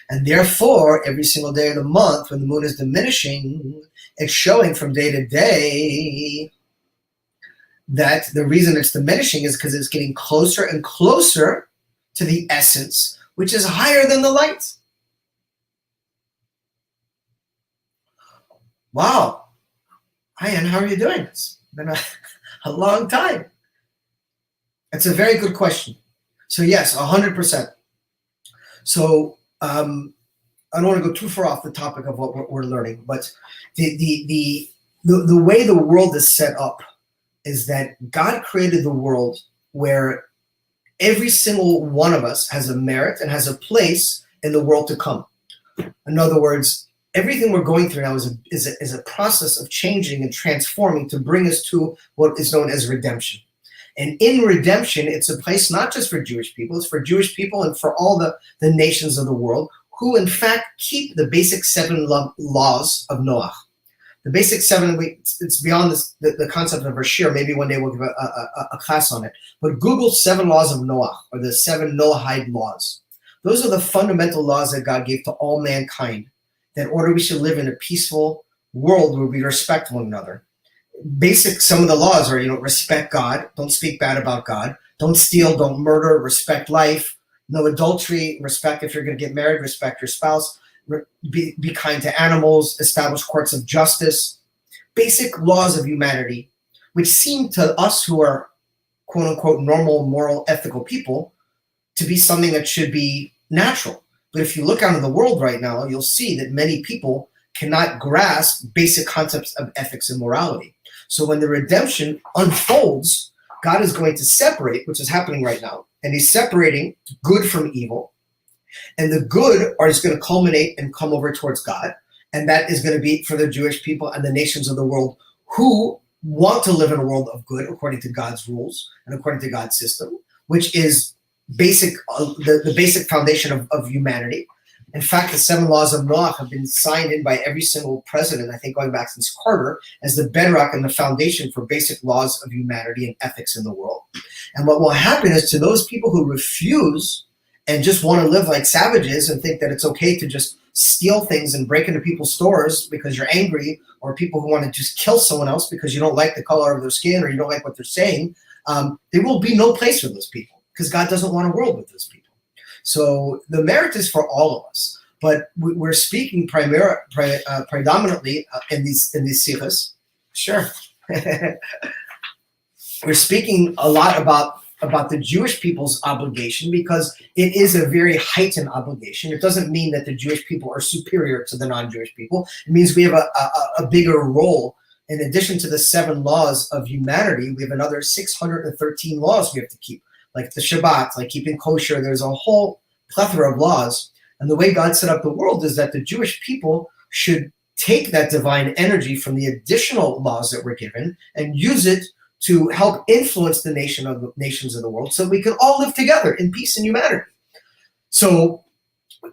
And therefore, every single day of the month, when the moon is diminishing, it's showing from day to day that the reason it's diminishing is because it's getting closer and closer to the essence, which is higher than the light. Wow. Hi, Ann, how are you doing? It's been a long time. It's a very good question. So yes, 100%. So I don't want to go too far off the topic of what we're learning, but the way the world is set up is that God created the world where every single one of us has a merit and has a place in the world to come. In other words, everything we're going through now is a process of changing and transforming to bring us to what is known as redemption. And in redemption, it's a place not just for Jewish people, it's for Jewish people and for all the nations of the world who in fact keep the basic 7 laws of Noah. The basic 7, it's beyond the concept of Rashir. Maybe one day we'll give a class on it. But Google 7 laws of Noah, or the 7 Noahide laws. Those are the fundamental laws that God gave to all mankind, that in order we should live in a peaceful world where we respect one another. Some of the laws are, respect God, don't speak bad about God, don't steal, don't murder, respect life, no adultery, respect if you're going to get married, respect your spouse, be kind to animals, establish courts of justice, basic laws of humanity, which seem to us who are quote unquote normal, moral, ethical people to be something that should be natural. But if you look out in the world right now, you'll see that many people cannot grasp basic concepts of ethics and morality. So when the redemption unfolds, God is going to separate, which is happening right now, and he's separating good from evil. And the good is going to culminate and come over towards God. And that is going to be for the Jewish people and the nations of the world who want to live in a world of good according to God's rules and according to God's system, which is the basic foundation of humanity. In fact, the 7 laws of Noah have been signed in by every single president, I think going back since Carter, as the bedrock and the foundation for basic laws of humanity and ethics in the world. And what will happen is to those people who refuse and just want to live like savages and think that it's okay to just steal things and break into people's stores because you're angry, or people who want to just kill someone else because you don't like the color of their skin or you don't like what they're saying, there will be no place for those people because God doesn't want a world with those people. So the merit is for all of us, but we're speaking predominantly in these sikhs. Sure. We're speaking a lot about the Jewish people's obligation because it is a very heightened obligation. It doesn't mean that the Jewish people are superior to the non-Jewish people. It means we have a bigger role. In addition to the 7 laws of humanity, we have another 613 laws we have to keep, like the Shabbat, like keeping kosher. There's a whole plethora of laws. And the way God set up the world is that the Jewish people should take that divine energy from the additional laws that we're given and use it to help influence the nations of the world so we can all live together in peace and humanity. So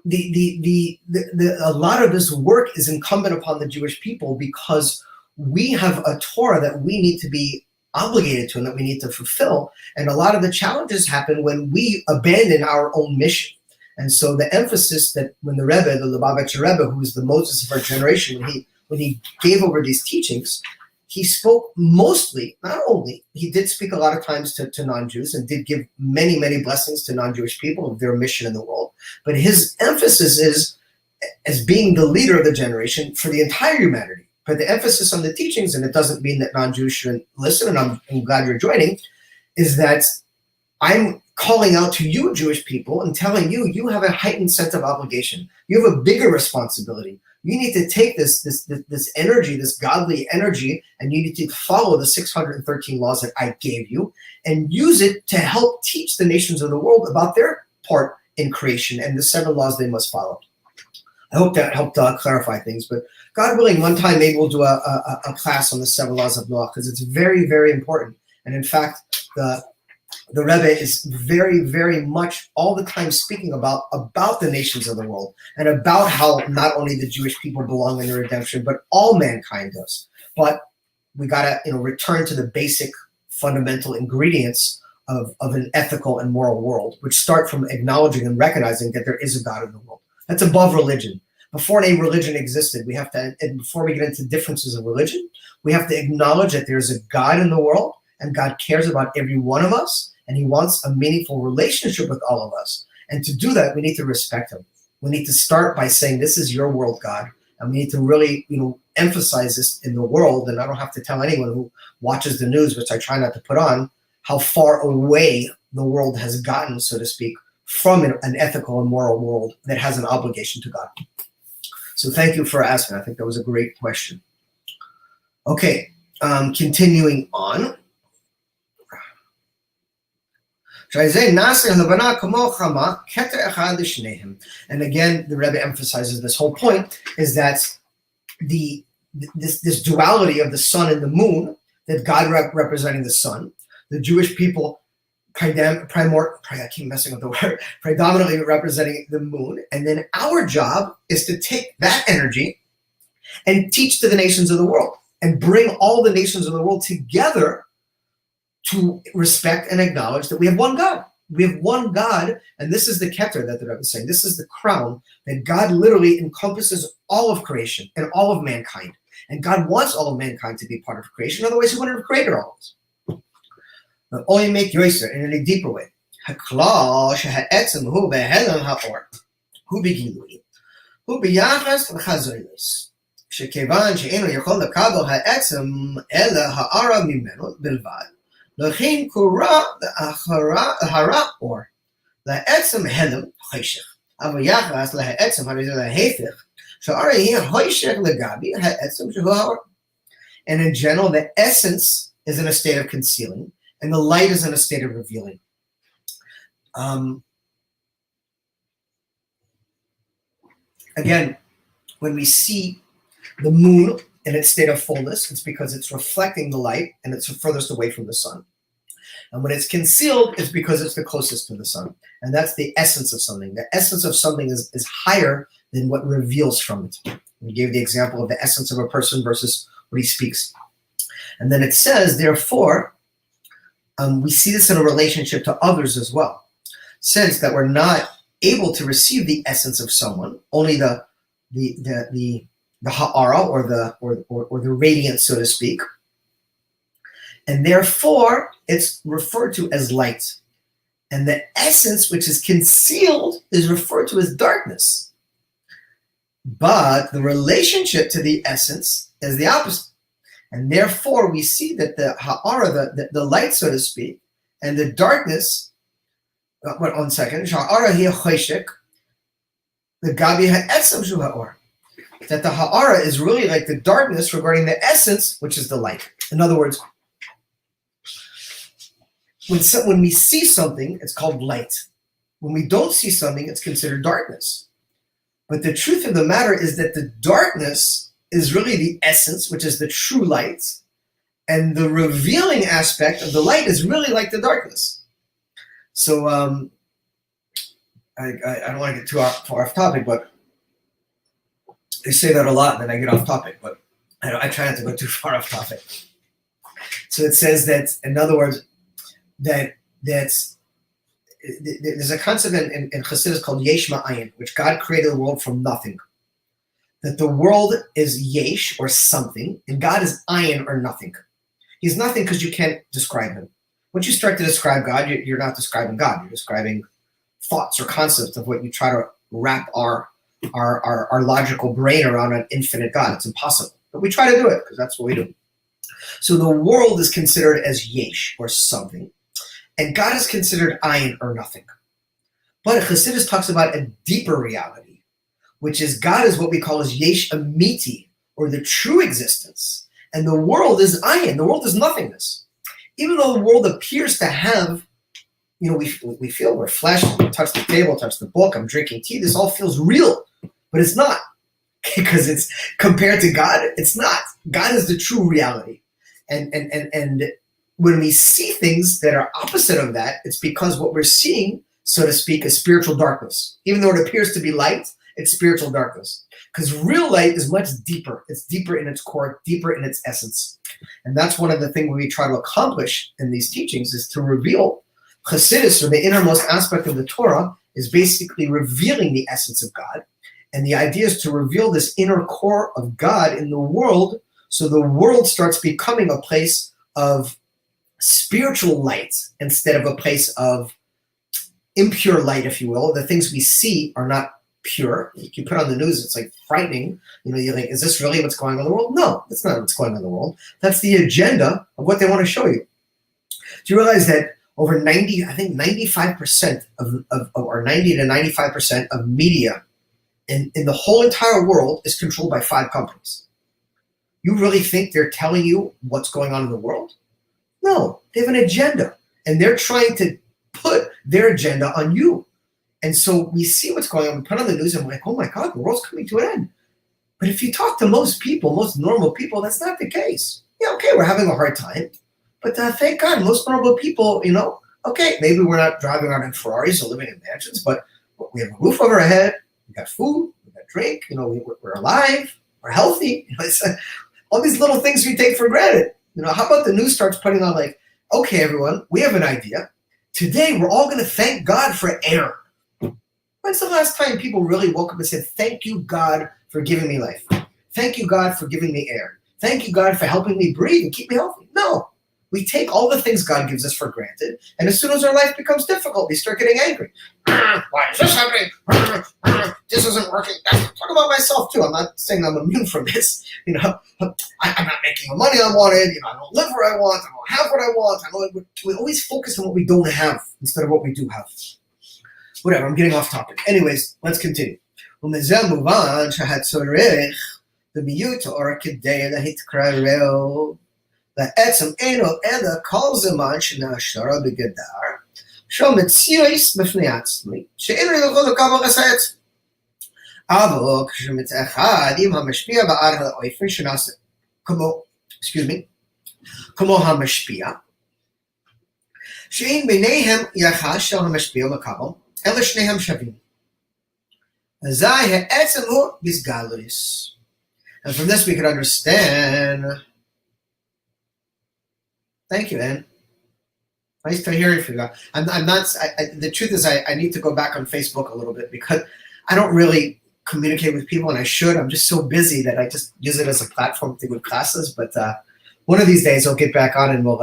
a lot of this work is incumbent upon the Jewish people because we have a Torah that we need to be obligated to and that we need to fulfill. And a lot of the challenges happen when we abandon our own mission. And so the emphasis that when the Rebbe, the Lubavitcher Rebbe, who is the Moses of our generation, when he gave over these teachings, he spoke mostly, not only, he did speak a lot of times to non-Jews and did give many, many blessings to non-Jewish people of their mission in the world. But his emphasis is as being the leader of the generation for the entire humanity. But the emphasis on the teachings, and it doesn't mean that non-Jews shouldn't listen, and I'm glad you're joining, is that I'm calling out to you, Jewish people, and telling you, you have a heightened sense of obligation. You have a bigger responsibility. You need to take this energy, this godly energy, and you need to follow the 613 laws that I gave you and use it to help teach the nations of the world about their part in creation and the 7 laws they must follow. I hope that helped clarify things, but God willing, one time maybe we'll do a class on the 7 laws of Noah because it's very, very important. And in fact, the Rebbe is very, very much all the time speaking about the nations of the world and about how not only the Jewish people belong in the redemption, but all mankind does. But we got to return to the basic fundamental ingredients of an ethical and moral world, which start from acknowledging and recognizing that there is a God in the world. That's above religion. Before any religion existed, we have to, and before we get into differences of religion, we have to acknowledge that there's a God in the world, and God cares about every one of us, and he wants a meaningful relationship with all of us. And to do that, we need to respect him. We need to start by saying, this is your world, God. And we need to really, emphasize this in the world. And I don't have to tell anyone who watches the news, which I try not to put on, how far away the world has gotten, so to speak, from an ethical and moral world that has an obligation to God. So thank you for asking. I think that was a great question. Okay, continuing on. And again, the Rebbe emphasizes this whole point is that this duality of the sun and the moon, that God representing the sun, the Jewish people I keep messing with the word, predominantly representing the moon, and then our job is to take that energy and teach to the nations of the world and bring all the nations of the world together to respect and acknowledge that we have one God. We have one God, and this is the keter that the Rebbe is saying. This is the crown that God literally encompasses all of creation and all of mankind. And God wants all of mankind to be part of creation, otherwise he wouldn't have created all of us. But only make yoiser in a deeper way. Haklal sheha'etzem hu be'helem ha'or hu begilui hu biyachas l'chazoros shekevan she'enu yachol lekabel ha'etzem ela ha'ara mimenu bilvad l'chein kura l'hara or la'etzem helem choshech aval yachas la'etzem ha'rizeh la'hefech she'ara hi choshech legabi ha'etzem shehu ha'or. And in general, the essence is in a state of concealing, and the light is in a state of revealing. Again, when we see the moon in its state of fullness, it's because it's reflecting the light and it's furthest away from the sun. And when it's concealed, it's because it's the closest to the sun. And that's the essence of something. The essence of something is higher than what reveals from it. We gave the example of the essence of a person versus what he speaks. And then it says, therefore, we see this in a relationship to others as well. Since that we're not able to receive the essence of someone, only the ha'ara or the radiance, so to speak, and therefore it's referred to as light. And the essence, which is concealed, is referred to as darkness. But the relationship to the essence is the opposite. And therefore, we see that the ha'ara, the light, so to speak, and the darkness, one second, ha'ara hi choshech, the gabi ha'etzem shu ha'or. That the ha'ara is really like the darkness regarding the essence, which is the light. In other words, when we see something, it's called light. When we don't see something, it's considered darkness. But the truth of the matter is that the darkness is really the essence, which is the true light, and the revealing aspect of the light is really like the darkness. So I don't want to get too far off topic, but they say that a lot, and then I get off topic, but I try not to go too far off topic. So it says that, in other words, that there's a concept in Chassidus called Yesh Ma'ayin, which God created the world from nothing. That the world is yesh, or something, and God is ayin, or nothing. He's nothing because you can't describe him. Once you start to describe God, you're not describing God. You're describing thoughts or concepts of what you try to wrap our logical brain around an infinite God. It's impossible. But we try to do it because that's what we do. So the world is considered as yesh, or something, and God is considered ayin, or nothing. But Chassidus talks about a deeper reality, which is God is what we call as yesh amiti, or the true existence. And the world is ayin, the world is nothingness. Even though the world appears to have, we feel we're flesh, we touch the table, touch the book, I'm drinking tea, this all feels real, but it's not. Because it's compared to God, it's not. God is the true reality. And when we see things that are opposite of that, it's because what we're seeing, so to speak, is spiritual darkness. Even though it appears to be light, it's spiritual darkness. Because real light is much deeper. It's deeper in its core, deeper in its essence. And that's one of the things we try to accomplish in these teachings, is to reveal Chassidus, or the innermost aspect of the Torah, is basically revealing the essence of God. And the idea is to reveal this inner core of God in the world, so the world starts becoming a place of spiritual light instead of a place of impure light, if you will. The things we see are not pure. Like you put on the news, it's like frightening. You're like, is this really what's going on in the world? No, that's not what's going on in the world. That's the agenda of what they want to show you. Do you realize that over 95% or 90 to 95% of media in the whole entire world is controlled by 5 companies? You really think they're telling you what's going on in the world? No, they have an agenda, and they're trying to put their agenda on you. And so we see what's going on. We put on the news and we're like, oh my God, the world's coming to an end. But if you talk to most people, most normal people, that's not the case. Yeah, okay, we're having a hard time. But thank God, most normal people, okay, maybe we're not driving around in Ferraris or living in mansions, but we have a roof over our head, we got food, we got drink, we're alive, we're healthy. It's all these little things we take for granted. How about the news starts putting on like, okay, everyone, we have an idea. Today, we're all going to thank God for air. When's the last time people really woke up and said, thank you, God, for giving me life? Thank you, God, for giving me air. Thank you, God, for helping me breathe and keep me healthy. No. We take all the things God gives us for granted, and as soon as our life becomes difficult, we start getting angry. Why is this happening? This isn't working. I'm talking about myself, too. I'm not saying I'm immune from this. I'm not making the money I wanted. I don't live where I want. I don't have what I want. We always focus on what we don't have instead of what we do have. Whatever, I'm getting off topic. Anyways, let's continue. ומזה מובן שהצורך במיעוט האור כדי להתקרב בעצם אינו אלא כל זמן שנשארה בגדר של מציאות בפני עצמי, שאינו יכול לקבל עשת. אבל כשמתאחד עם המשפיע בעד האופן שנעשה, כמו המשפיע, שאין ביניהם יחס של המשפיע ומקבל, אלא שניהם שווים. אזי העצם הוא בסגלוס. And from this we can understand. Thank you, Ann. Nice to hear you. I'm not. The truth is, I need to go back on Facebook a little bit because I don't really communicate with people, and I should. I'm just so busy that I just use it as a platform to give classes. But one of these days, I'll get back on and we'll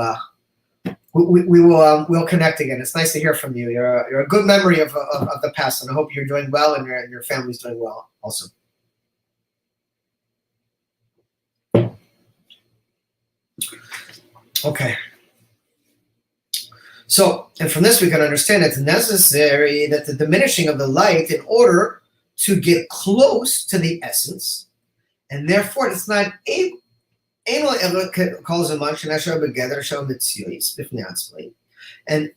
connect again. It's nice to hear from you. You're a good memory of the past, and I hope you're doing well and your family's doing well also. Okay. So, and from this we can understand it's necessary that the diminishing of the light in order to get close to the essence, and therefore it's not and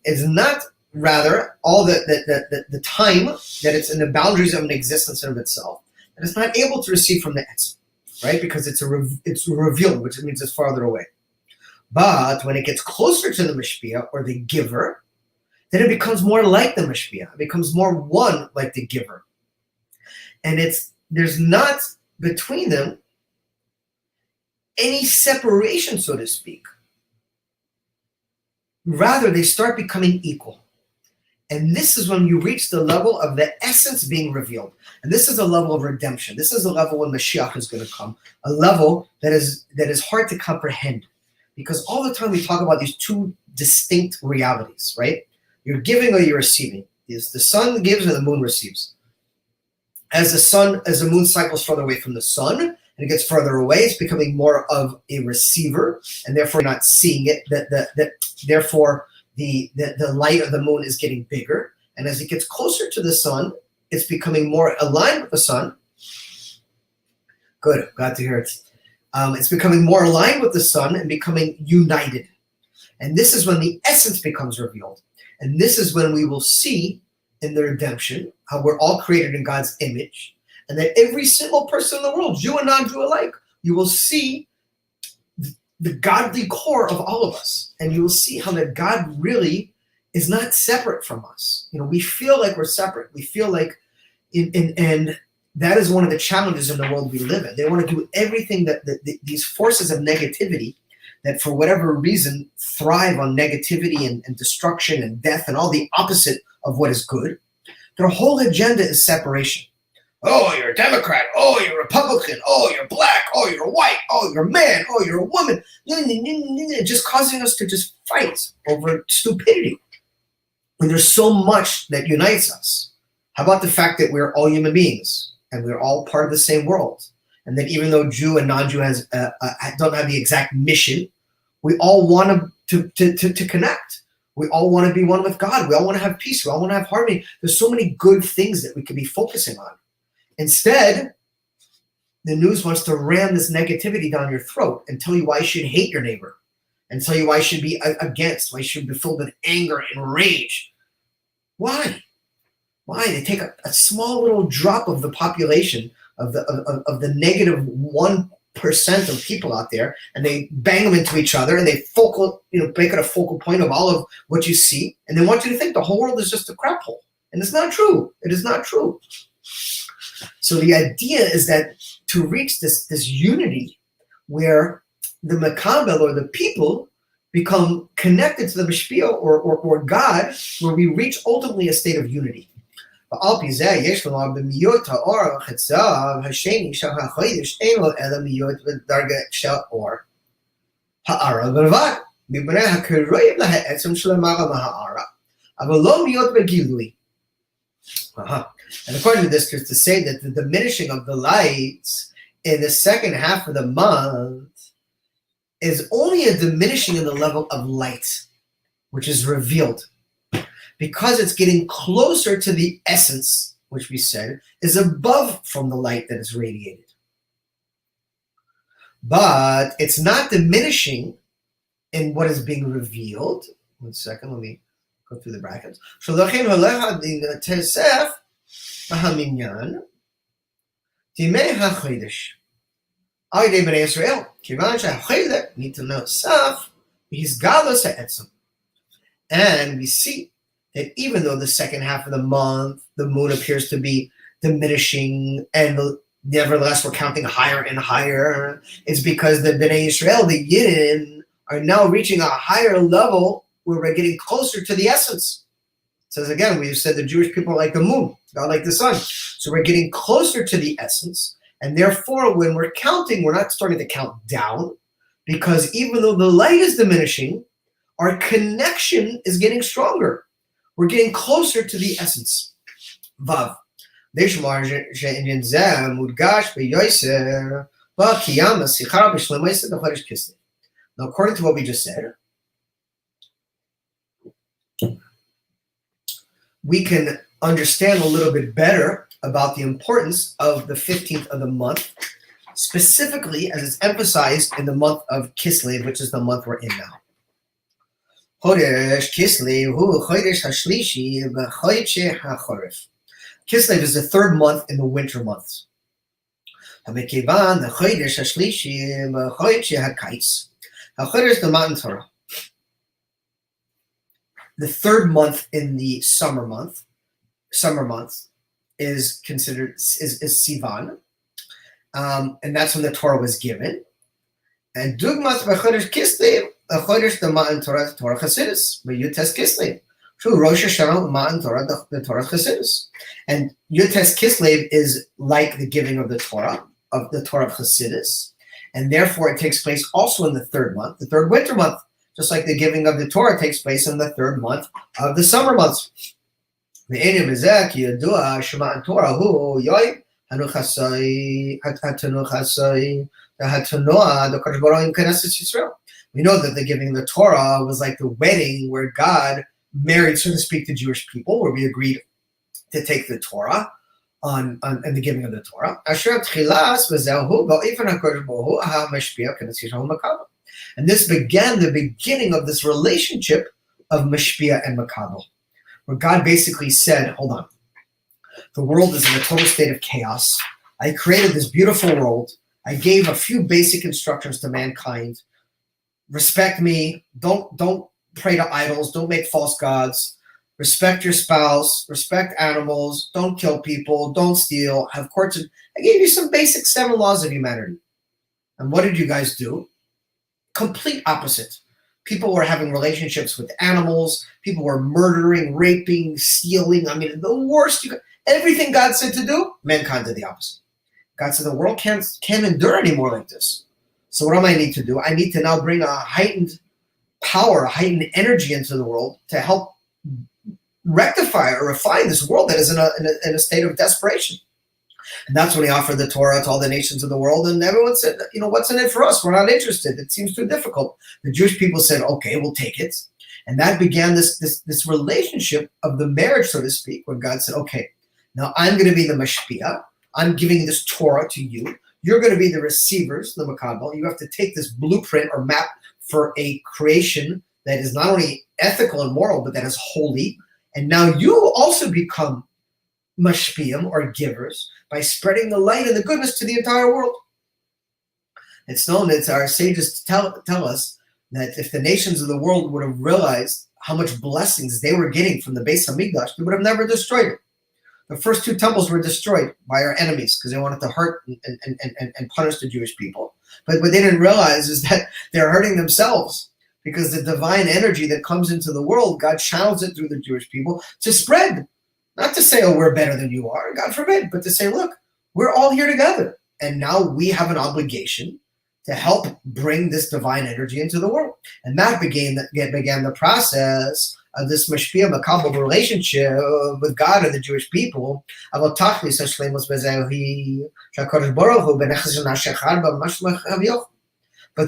it's not rather all the time that it's in the boundaries of an existence of itself, that it's not able to receive from the essence, right? Because it's revealed, which means it's farther away. But when it gets closer to the Mashpia or the giver, then it becomes more like the Mashpia. It becomes more one like the giver. And there's not between them any separation, so to speak. Rather, they start becoming equal. And this is when you reach the level of the essence being revealed. And this is a level of redemption. This is a level when Moshiach is going to come. A level that is hard to comprehend. Because all the time we talk about these two distinct realities, right? You're giving or you're receiving. The sun gives and the moon receives. As the moon cycles further away from the sun, and it gets further away, it's becoming more of a receiver, and therefore you're not seeing it. Therefore, the light of the moon is getting bigger. And as it gets closer to the sun, it's becoming more aligned with the sun. Good, glad to hear it. It's becoming more aligned with the sun and becoming united. And this is when the essence becomes revealed. And this is when we will see in the redemption how we're all created in God's image. And that every single person in the world, Jew and non-Jew alike, you will see the godly core of all of us. And you will see how that God really is not separate from us. We feel like we're separate. We feel like, and that is one of the challenges in the world we live in. They want to do everything that these forces of negativity that for whatever reason thrive on negativity and destruction and death and all the opposite of what is good. Their whole agenda is separation. Oh, you're a Democrat. Oh, you're a Republican. Oh, you're black. Oh, you're white. Oh, you're a man. Oh, you're a woman. Just causing us to just fight over stupidity when there's so much that unites us. How about the fact that we're all human beings and we're all part of the same world? And that even though Jew and non-Jew don't have the exact mission, we all want to connect. We all want to be one with God. We all want to have peace. We all want to have harmony. There's so many good things that we could be focusing on. Instead, the news wants to ram this negativity down your throat and tell you why you should hate your neighbor and tell you why you should be against, why you should be filled with anger and rage. Why? Why? They take a small little drop of the population of the negative 1% of people out there, and they bang them into each other, and they make it a focal point of all of what you see, and they want you to think the whole world is just a crap hole. And it's not true. It is not true. So the idea is that to reach this unity where the Makabel or the people become connected to the Mashpia or God, where we reach ultimately a state of unity. ועל פי זה יש לנו במיות האור החצב השני של החודש אין לו אלא מיות בדרגה של אור הערה בלבד מפני הקרובים לעצם של המעלה מהערה אבל לא מיות בגילוי. And according to this, there's to say that the diminishing of the lights in the second half of the month is only a diminishing in the level of light, which is revealed. Because it's getting closer to the essence, which we said, is above from the light that is radiated. But it's not diminishing in what is being revealed. 1 second, let me go through the brackets. And we see that even though the second half of the month, the moon appears to be diminishing, and nevertheless we're counting higher and higher, it's because the Bnei Israel, the Yidden, are now reaching a higher level where we're getting closer to the essence. It says again, we said the Jewish people are like the moon, God like the sun. So we're getting closer to the essence, and therefore when we're counting, we're not starting to count down, because even though the light is diminishing, our connection is getting stronger. We're getting closer to the essence. Vav. Now, according to what we just said, we can understand a little bit better about the importance of the 15th of the month, specifically as it's emphasized in the month of Kislev, which is the month we're in now. Kislev is the third month in the winter months. The third month in the summer month is considered is Sivan, and that's when the Torah was given. And Dugmat b'chodesh Kislev, a chodesh the Matan Torah Chassidus, but Yutes Kislev. True, Rosh Hashanah Matan Torah the Torah Chassidus, and Yutes Kislev is like the giving of the Torah of Chassidus, and therefore it takes place also in the third month, the third winter month, just like the giving of the Torah takes place in the third month of the summer months. Me'enim bezeh ki yadua shematan Torah hu yoy hanuchasai hatanuchasai. We know that the giving of the Torah was like the wedding where God married, so to speak, the Jewish people, where we agreed to take the Torah and the giving of the Torah. And this began the beginning of this relationship of Mashpia and Makabel, where God basically said, hold on, the world is in a total state of chaos. I created this beautiful world. I gave a few basic instructions to mankind. Respect me. Don't pray to idols. Don't make false gods. Respect your spouse. Respect animals. Don't kill people. Don't steal. Have courts. I gave you some basic 7 laws of humanity. And what did you guys do? Complete opposite. People were having relationships with animals. People were murdering, raping, stealing. I mean, the worst. Everything God said to do, mankind did the opposite. God said the world can't endure anymore like this. So what do I need to do? I need to now bring a heightened power, a heightened energy into the world to help rectify or refine this world that is in a state of desperation. And that's when he offered the Torah to all the nations of the world. And everyone said, what's in it for us? We're not interested. It seems too difficult. The Jewish people said, okay, we'll take it. And that began this relationship of the marriage, so to speak, where God said, okay, now I'm going to be the Mashpia. I'm giving this Torah to you. You're going to be the receivers, the Makabel. You have to take this blueprint or map for a creation that is not only ethical and moral, but that is holy. And now you also become mashpiyim, or givers, by spreading the light and the goodness to the entire world. It's known that our sages tell us that if the nations of the world would have realized how much blessings they were getting from the Beis Hamikdash, they would have never destroyed it. The first two temples were destroyed by our enemies because they wanted to hurt and punish the Jewish people. But what they didn't realize is that they're hurting themselves, because the divine energy that comes into the world, God channels it through the Jewish people to spread. Not to say, oh, we're better than you are, God forbid, but to say, look, we're all here together. And now we have an obligation to help bring this divine energy into the world. And that began the process of this Mashpia Makabel relationship with God and the Jewish people. But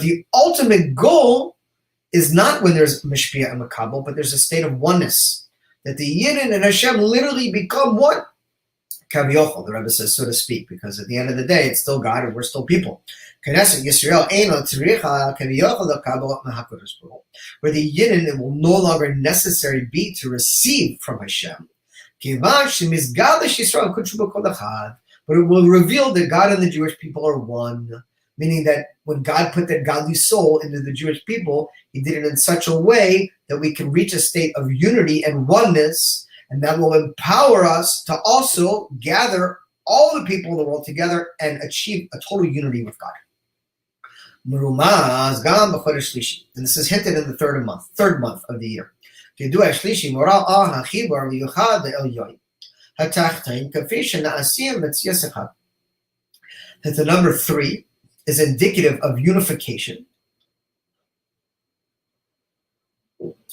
the ultimate goal is not when there's Mashpia and Makabel, but there's a state of oneness, that the Yidden and Hashem literally become one. Kavyochel, the Rebbe says, so to speak, because at the end of the day, it's still God and we're still people. Where the Yidden, it will no longer necessary be to receive from Hashem. But it will reveal that God and the Jewish people are one. Meaning that when God put that godly soul into the Jewish people, he did it in such a way that we can reach a state of unity and oneness, and that will empower us to also gather all the people in the world together and achieve a total unity with God. And this is hinted in the third month of the year. That the number 3 is indicative of unification,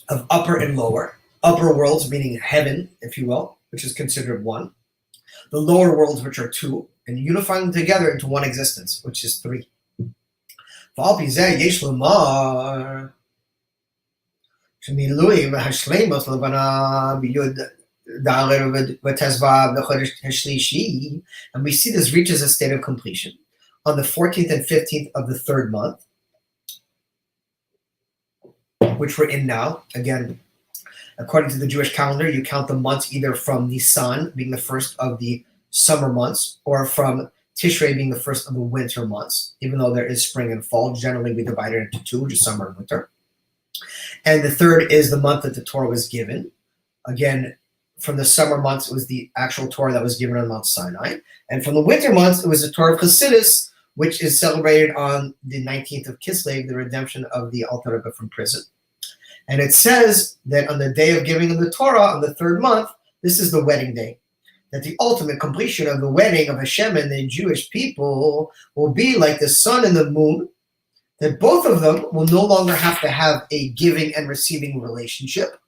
of upper and lower. Upper worlds, meaning heaven, if you will, which is considered 1. The lower worlds, which are 2, and unifying them together into one existence, which is 3. And we see this reaches a state of completion on the 14th and 15th of the 3rd month, which we're in now. Again, according to the Jewish calendar, you count the months either from Nisan, being the first of the summer months, or from Tishrei, being the first of the winter months. Even though there is spring and fall, generally we divide it into 2, just summer and winter. And the 3rd is the month that the Torah was given. Again, from the summer months, it was the actual Torah that was given on Mount Sinai. And from the winter months, it was the Torah of Chassidus, which is celebrated on the 19th of Kislev, the redemption of the Alter Rebbe from prison. And it says that on the day of giving of the Torah, on the 3rd month, this is the wedding day. That the ultimate completion of the wedding of Hashem and the Jewish people will be like the sun and the moon, that both of them will no longer have to have a giving and receiving relationship.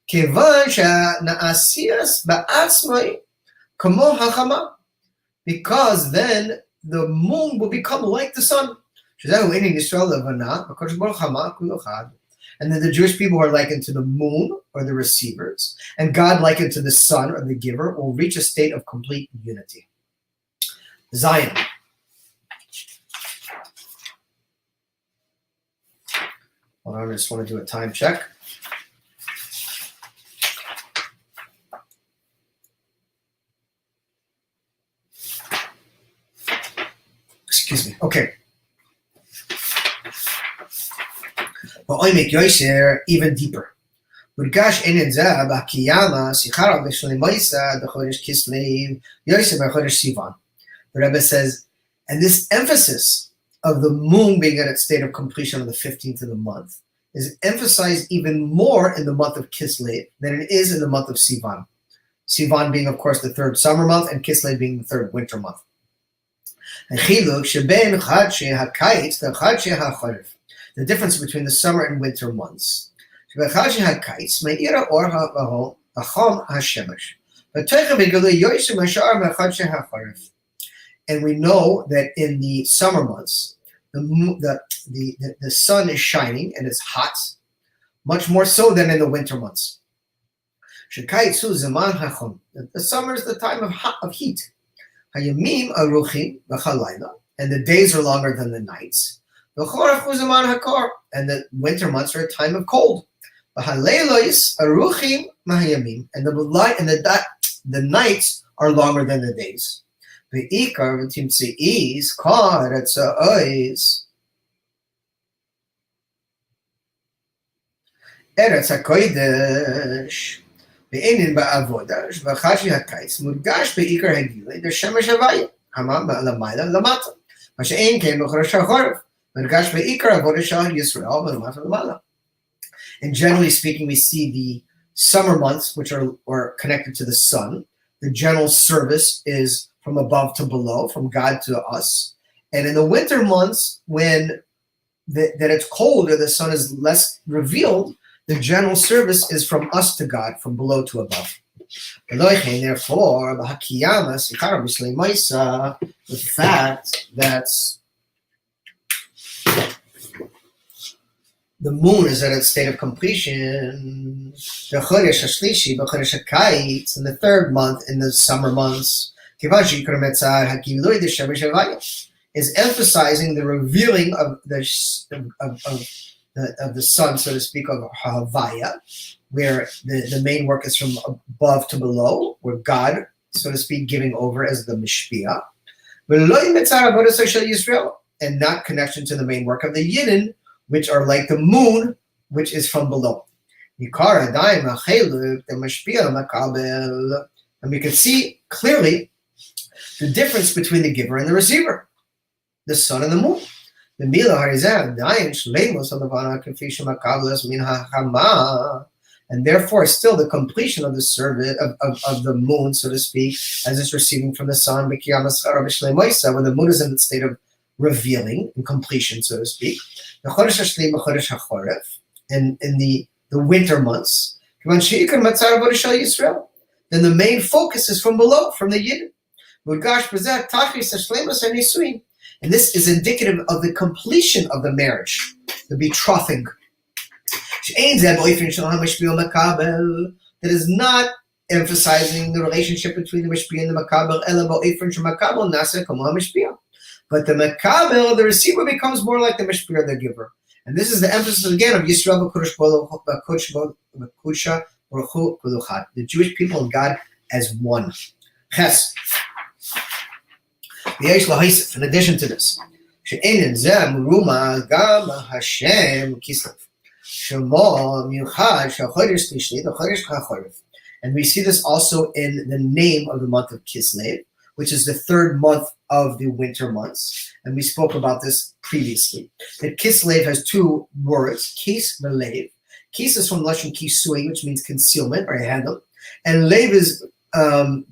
Because then the moon will become like the sun. And then the Jewish people are likened to the moon, or the receivers, and God likened to the sun, or the giver, will reach a state of complete unity. Zion. Hold on, I just want to do a time check. Excuse me. Okay. But Oimek Yosher, even deeper. The Rebbe says, and this emphasis of the moon being at its state of completion on the 15th of the month is emphasized even more in the month of Kislev than it is in the month of Sivan. Sivan being, of course, the third summer month, and Kislev being the third winter month. The difference between the summer and winter months. And we know that in the summer months, the sun is shining and it's hot, much more so than in the winter months. The summer is the time of heat. And the days are longer than the nights. And the winter months are a time of cold. And the nights are longer than the days. Eretz HaKodesh ואינן בעבודה, שבחדשי הקיץ מורגש בעיקר הגילוי דשמש הוויה, למעלה למטה, מה שאין כן בחודש החורף, מורגש בעיקר עבודה של ישראל ולמטה למעלה. And generally speaking, we see the summer months, which are connected to the sun. The general service is from above to below, from God to us. And in the winter months, when that it's cold or the sun is less revealed, the general service is from us to God, from below to above. Therefore, the fact that the moon is at its state of completion, in the third month, in the summer months, is emphasizing the revealing of the sun, so to speak, of Havaya, where the main work is from above to below, where God, so to speak, giving over as the Mishpia, and not connection to the main work of the Yidden, which are like the moon, which is from below. And we can see clearly the difference between the giver and the receiver, the sun and the moon. And therefore, still the completion of the service of the moon, so to speak, as it's receiving from the sun, when the moon is in the state of revealing and completion, so to speak. And in the winter months, then the main focus is from below, from the Yidden. And this is indicative of the completion of the marriage, the betrothing. That is not emphasizing the relationship between the Mishpia and the Makabel. But the Makabel, the receiver, becomes more like the Mishpia, the giver. And this is the emphasis again of Yisrael the Jewish people and God as one. Ches. In addition to this, and we see this also in the name of the month of Kislev, which is the third month of the winter months. And we spoke about this previously. That Kislev has two words, kis and lev. Kis is from Lashon kisui, which means concealment or handle. And lev is from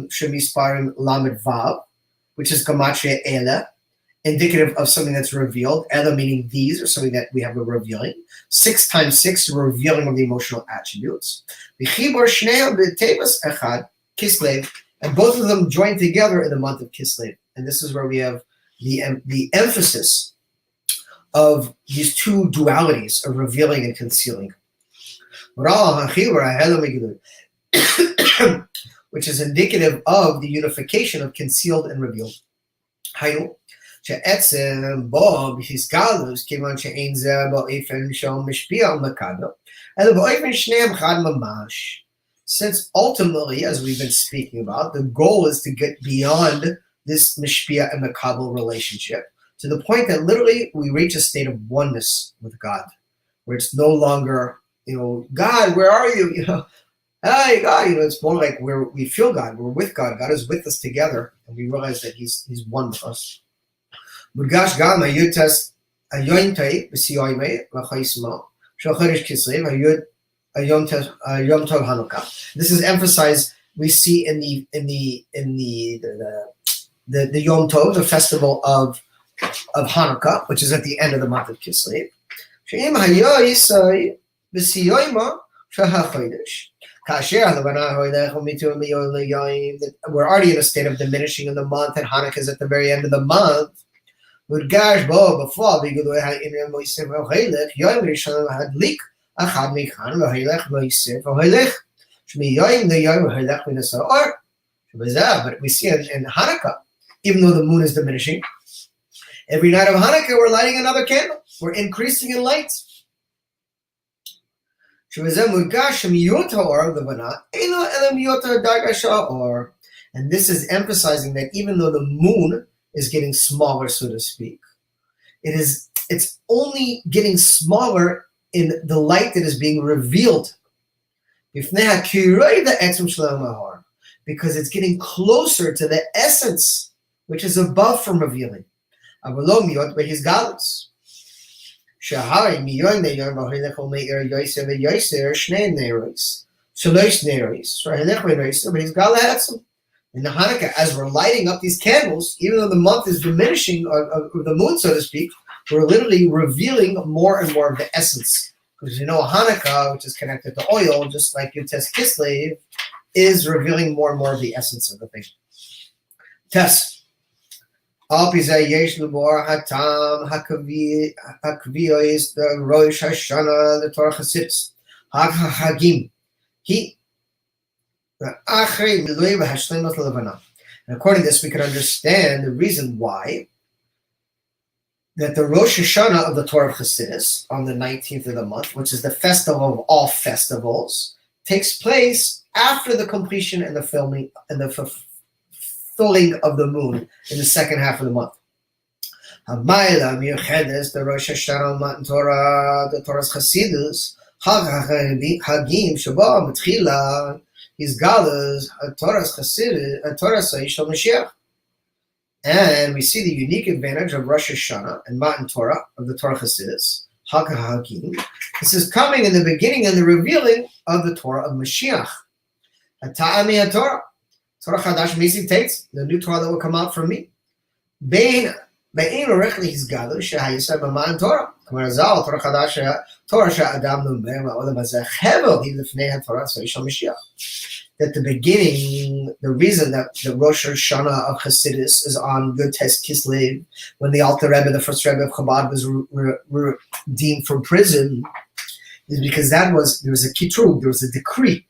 Shemisparim Lamed Vav, which is Gematria Ela, indicative of something that's revealed. Ela meaning these, or something that we have a revealing. 6 times 6, a revealing of the emotional attributes. Kislev, and both of them joined together in the month of Kislev. And this is where we have the emphasis of these two dualities of revealing and concealing. Which is indicative of the unification of concealed and revealed. Since ultimately, as we've been speaking about, the goal is to get beyond this Mishpia and Makabel relationship to the point that literally we reach a state of oneness with God, where it's no longer, God, where are you? Hey, God, it's more like we feel God, we're with God, God is with us together, and we realize that He's one with us. Yom Tov Hanukkah. This is emphasized. We see in the Yom Tov, the festival of Hanukkah, which is at the end of the month of Kislev. We're already in a state of diminishing in the month, and Hanukkah is at the very end of the month. But we see in Hanukkah, even though the moon is diminishing, every night of Hanukkah we're lighting another candle. We're increasing in light. And this is emphasizing that even though the moon is getting smaller, so to speak, it's only getting smaller in the light that is being revealed. Because it's getting closer to the essence, which is above from revealing. So in the Hanukkah, as we're lighting up these candles, even though the month is diminishing of the moon, so to speak, we're literally revealing more and more of the essence. Because Hanukkah, which is connected to oil, just like Yutes Kislev, is revealing more and more of the essence of the thing. Tess. Al Pizay Yesh Lubor Hatam Hakviois the Rosh Hashanah the Torah Chasidus Hagim He Achre Milui V'Hashleimot Levana. And according to this, we can understand the reason why that the Rosh Hashanah of the Torah of Chasidus on the 19th of the month, which is the festival of all festivals, takes place after the completion and the filling of the moon in the second half of the month. The Rosh Hashanah Matan Torah, the Torah's Chasidus, Hagim Shabbat Matchila, his Galas, Torah's Chasidus, Torah's Saishal Moshiach. And we see the unique advantage of Rosh Hashanah and Matan Torah of the Torah Chasidus, Hagim. This is coming in the beginning and the revealing of the Torah of Moshiach. Hata'ami HaTorah. Torah Chadash Misi takes the new Torah that will come out from me. Bein Orechli his Galu Shehayisai B'Ma'an Torah. Kamarazal Torah Chadash Torah She'Adam Number Ma'odam Hazeh Hevel He Lefnei HaTorah Tzayishal Mashiach. That the beginning, the reason that the Rosh Hashanah of Hasidus is on Yud-Tes Kislev, when the Alter Rebbe, the first Rebbe of Chabad, was redeemed from prison, is because there was a kitrug, there was a decree.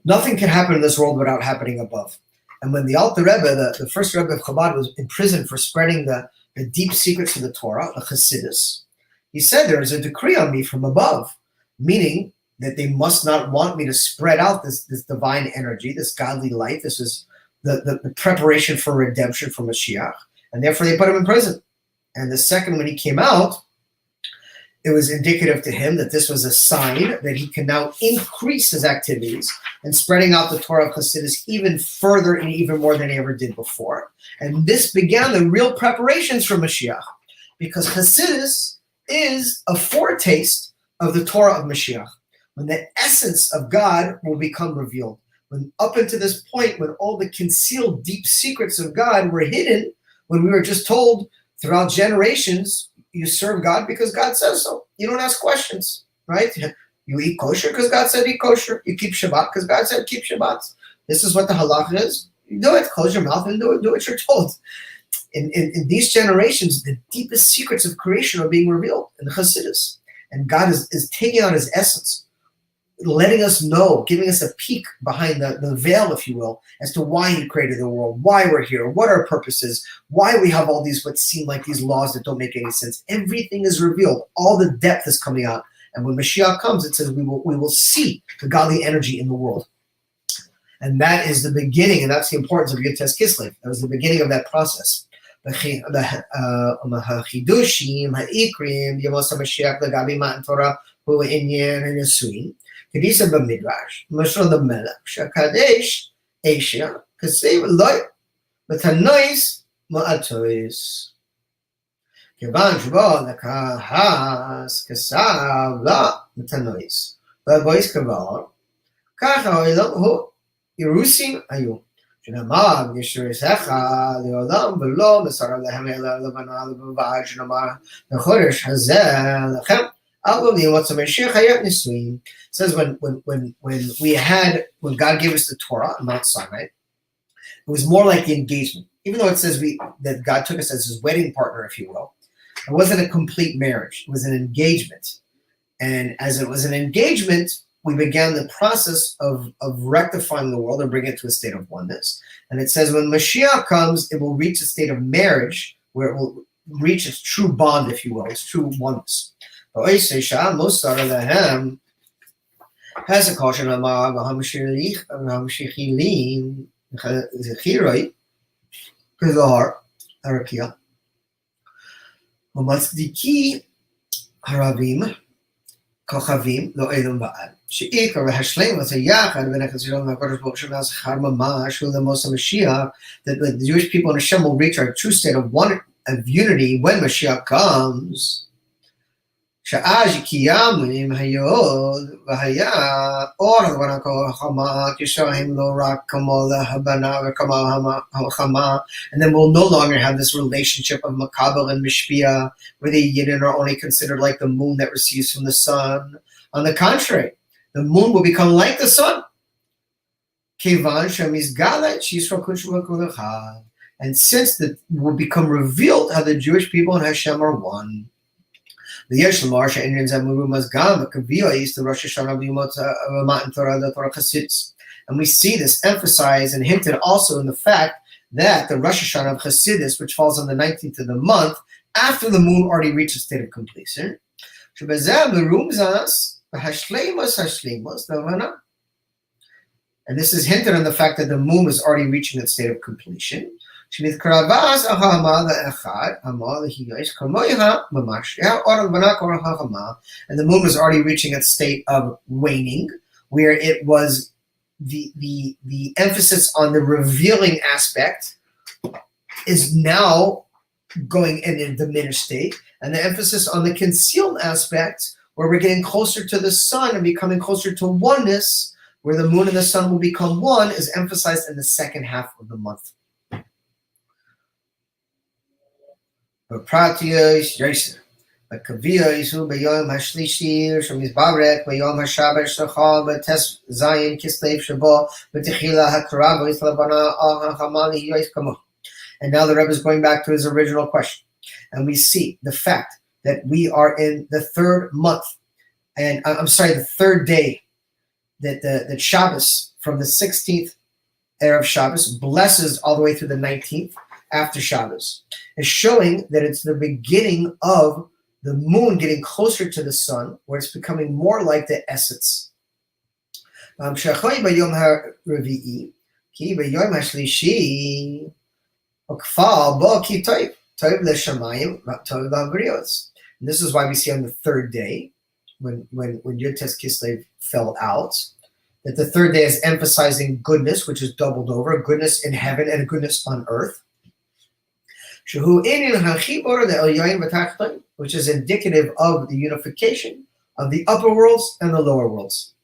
Nothing can happen in this world without happening above. And when the Alter Rebbe, the first Rebbe of Chabad, was in prison for spreading the deep secrets of the Torah, the Hasidus, he said there is a decree on me from above, meaning that they must not want me to spread out this divine energy, this godly light. This is the preparation for redemption from Moshiach. And therefore they put him in prison. And the second, when he came out, it was indicative to him that this was a sign that he can now increase his activities and spreading out the Torah of Hasidus even further and even more than he ever did before. And this began the real preparations for Mashiach, because Hasidus is a foretaste of the Torah of Mashiach, when the essence of God will become revealed. When up until this point, when all the concealed deep secrets of God were hidden, when we were just told throughout generations, you serve God because God says so. You don't ask questions, right? You eat kosher because God said eat kosher. You keep Shabbat because God said keep Shabbat. This is what the halakha is. You do it. Close your mouth and do what you're told. In these generations, the deepest secrets of creation are being revealed in the Hasidus. And God is taking out his essence, letting us know, giving us a peek behind the veil, if you will, as to why he created the world, why we're here, what our purpose is, why we have all these what seem like these laws that don't make any sense. Everything is revealed. All the depth is coming out. And when Mashiach comes, it says we will see the godly energy in the world. And that is the beginning, and that's the importance of Yud-Tes Kislev. That was the beginning of that process. The Chidushim, Ha'ikrim, Yemos HaMashiach, the Gabi Matan Torah, Hu Inyan, and Yasuin. Kedisa b'midrash, Mashon the Melech, Shakadesh, Asia, Kasev Loy, Betanois, Ma'atois. Kevan Shbo, the Kahas, Kasav, La, Betanois. והגויס כבר, ככה העולם הוא אירוסים היו. שנאמר, ישרסך לעולם ולא מסר להם אלא לבנה לבבד, שנאמר, בחודש הזה לכם, אבל לימות המשיח היה נישואים. It says when God gave us the Torah on Mount Sinai, it was more like the engagement. Even though it says that God took us as his wedding partner, if you will, it wasn't a complete marriage. It was an engagement. And as it was an engagement, we began the process of rectifying the world and bringing it to a state of oneness. And it says when Moshiach comes, it will reach a state of marriage where it will reach its true bond, if you will, its true oneness. כוכבים לא אלום ועד, שעיקר והשלמות היחד בין החסידות והקדוש ברוך הוא והזכר ממש הוא למוס המשיח, that the Jewish people and Hashem will reach our true state of unity when Mashiach comes. שאז קיימים היוד והיה אור לבנה כחמה, כשהם לא רק כמו להבנה וכמו החמה, and then we'll no longer have this relationship of makabel and mishpia, where the yidden are only considered like the moon that receives from the sun. On the contrary, the moon will become like the sun. Kevan shemizgalat shisra kushva kol echad, and since it will become revealed how the Jewish people and Hashem are one. The Yeshlamar She'inyan Zamuru Mazgam Kavia is the Rosh Hashanah B'Yomot Matan Torah the Torah Chassidus, and we see this emphasized and hinted also in the fact that the Rosh Hashanah of Chassidus, which falls on the 19th of the month after the moon already reached a state of completion, and this is hinted on the fact that the moon was already reaching its state of completion. And the moon was already reaching its state of waning, where it was the emphasis on the revealing aspect is now going in a diminished state, and the emphasis on the concealed aspect, where we're getting closer to the sun and becoming closer to oneness, where the moon and the sun will become one, is emphasized in the second half of the month. בפרטיות יסר, בקביע יסו ביום השלישי שמזברק ביום השבת שלחה בטס זין כסלו שבו בתחילה הקרא ויתלבנה החמה להיות כמו. And now the Rebbe is going back to his original question, and we see the fact that we are in the third month, and I'm sorry, the third day, that Shabbos from the 16th Erev Shabbos blesses all the way through the 19th after Shabbos, is showing that it's the beginning of the moon getting closer to the sun, where it's becoming more like the essence. And this is why we see on the third day, when Yud Tes Kislev fell out, that the third day is emphasizing goodness, which is doubled over, goodness in heaven and goodness on earth, which is indicative of the unification of the upper worlds and the lower worlds.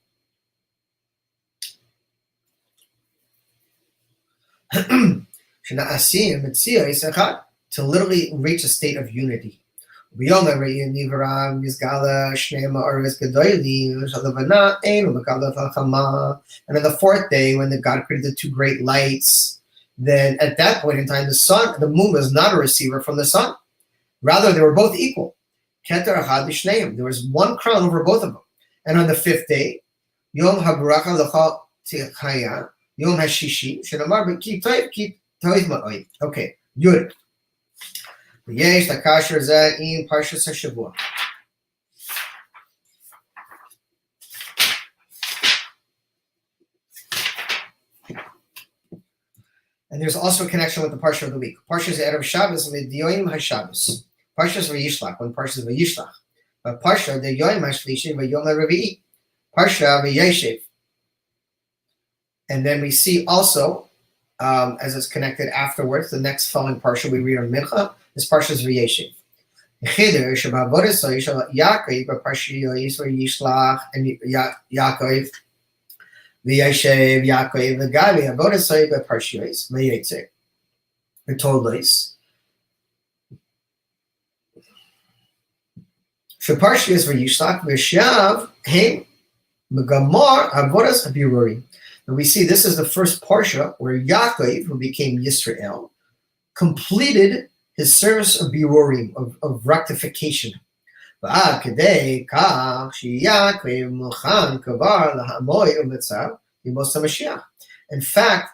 To literally reach a state of unity. And on the fourth day, when God created the two great lights, then at that point in time, the moon was not a receiver from the sun. Rather, they were both equal. There was one crown over both of them. And on the fifth day, Yom HaBaracha L'cha Tichaya, Yom HaShishi, Shenamar B'ki Toiv Ki Toiv Ma'oid. Okay, Yud. V'yesh L'kasher Zeh Im Parshas HaShavua. And there's also a connection with the Parsha of the week. Parshas Erev Shabbos V'Yoyim HaShabbos. Parshas V'Yishlach, when Parshas V'Yishlach. But Parsha the Yoyim HaShlishi V'Yom HaRevi'i. Parsha V'Yeshev. And then we see also, as it's connected afterwards, the next following Parsha we read on Mincha is Parshas V'Yeshev. Cheder Shabbat Shal Yaakov Parshiyos Yishlach and Yaakov V'Yashev Yaakov V'Gavi Avodah Parshiyos V'Yetzer V'Todlos Shaparshiyos V'Yishlach V'Shav Hem Megamar Avodas Abirurim. And we see this is the first parsha where Yaakov, who became Yisrael, completed his service of birurim, of rectification. In fact,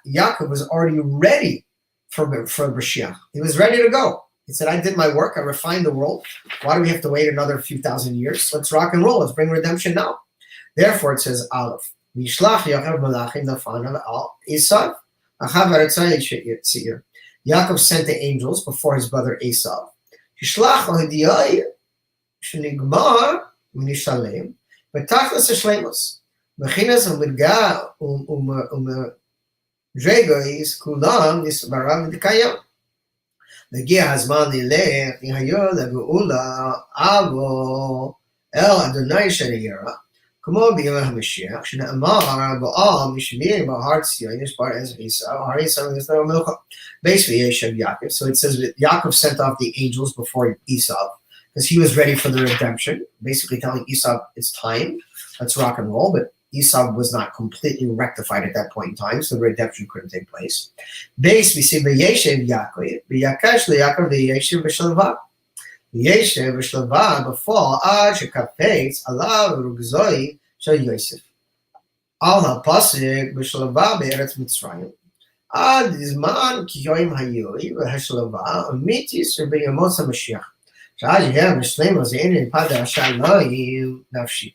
Yaakov was already ready for Moshiach. He was ready to go. He said, I did my work, I refined the world. Why do we have to wait another few thousand years? Let's rock and roll, let's bring redemption now. Therefore it says, Aleph, Yaakov sent the angels before his brother Esau. Basically, Yaakov. So it says that Yaakov sent off the angels before Esau because he was ready for the redemption, basically telling Esau it's time, let's rock and roll. But Esau was not completely rectified at that point in time, so the redemption couldn't take place. Base, we see V'Yeshev Yaakov, V'Yakash Yaakov V'Yeshev V'Shalva. V'Yeshev V'Shalva before Ad Shekafetz Alav Rugzoi Shal Yosef. Al HaPasik V'Shalva Be'eretz Mitzrayim. Ad Zman Kiyoim Hayoi V'Hashalva Amitis V'Yamos HaMashiach. Sha'ad Yehem V'Shleim Ozein Pada Hashalayim Nafshi.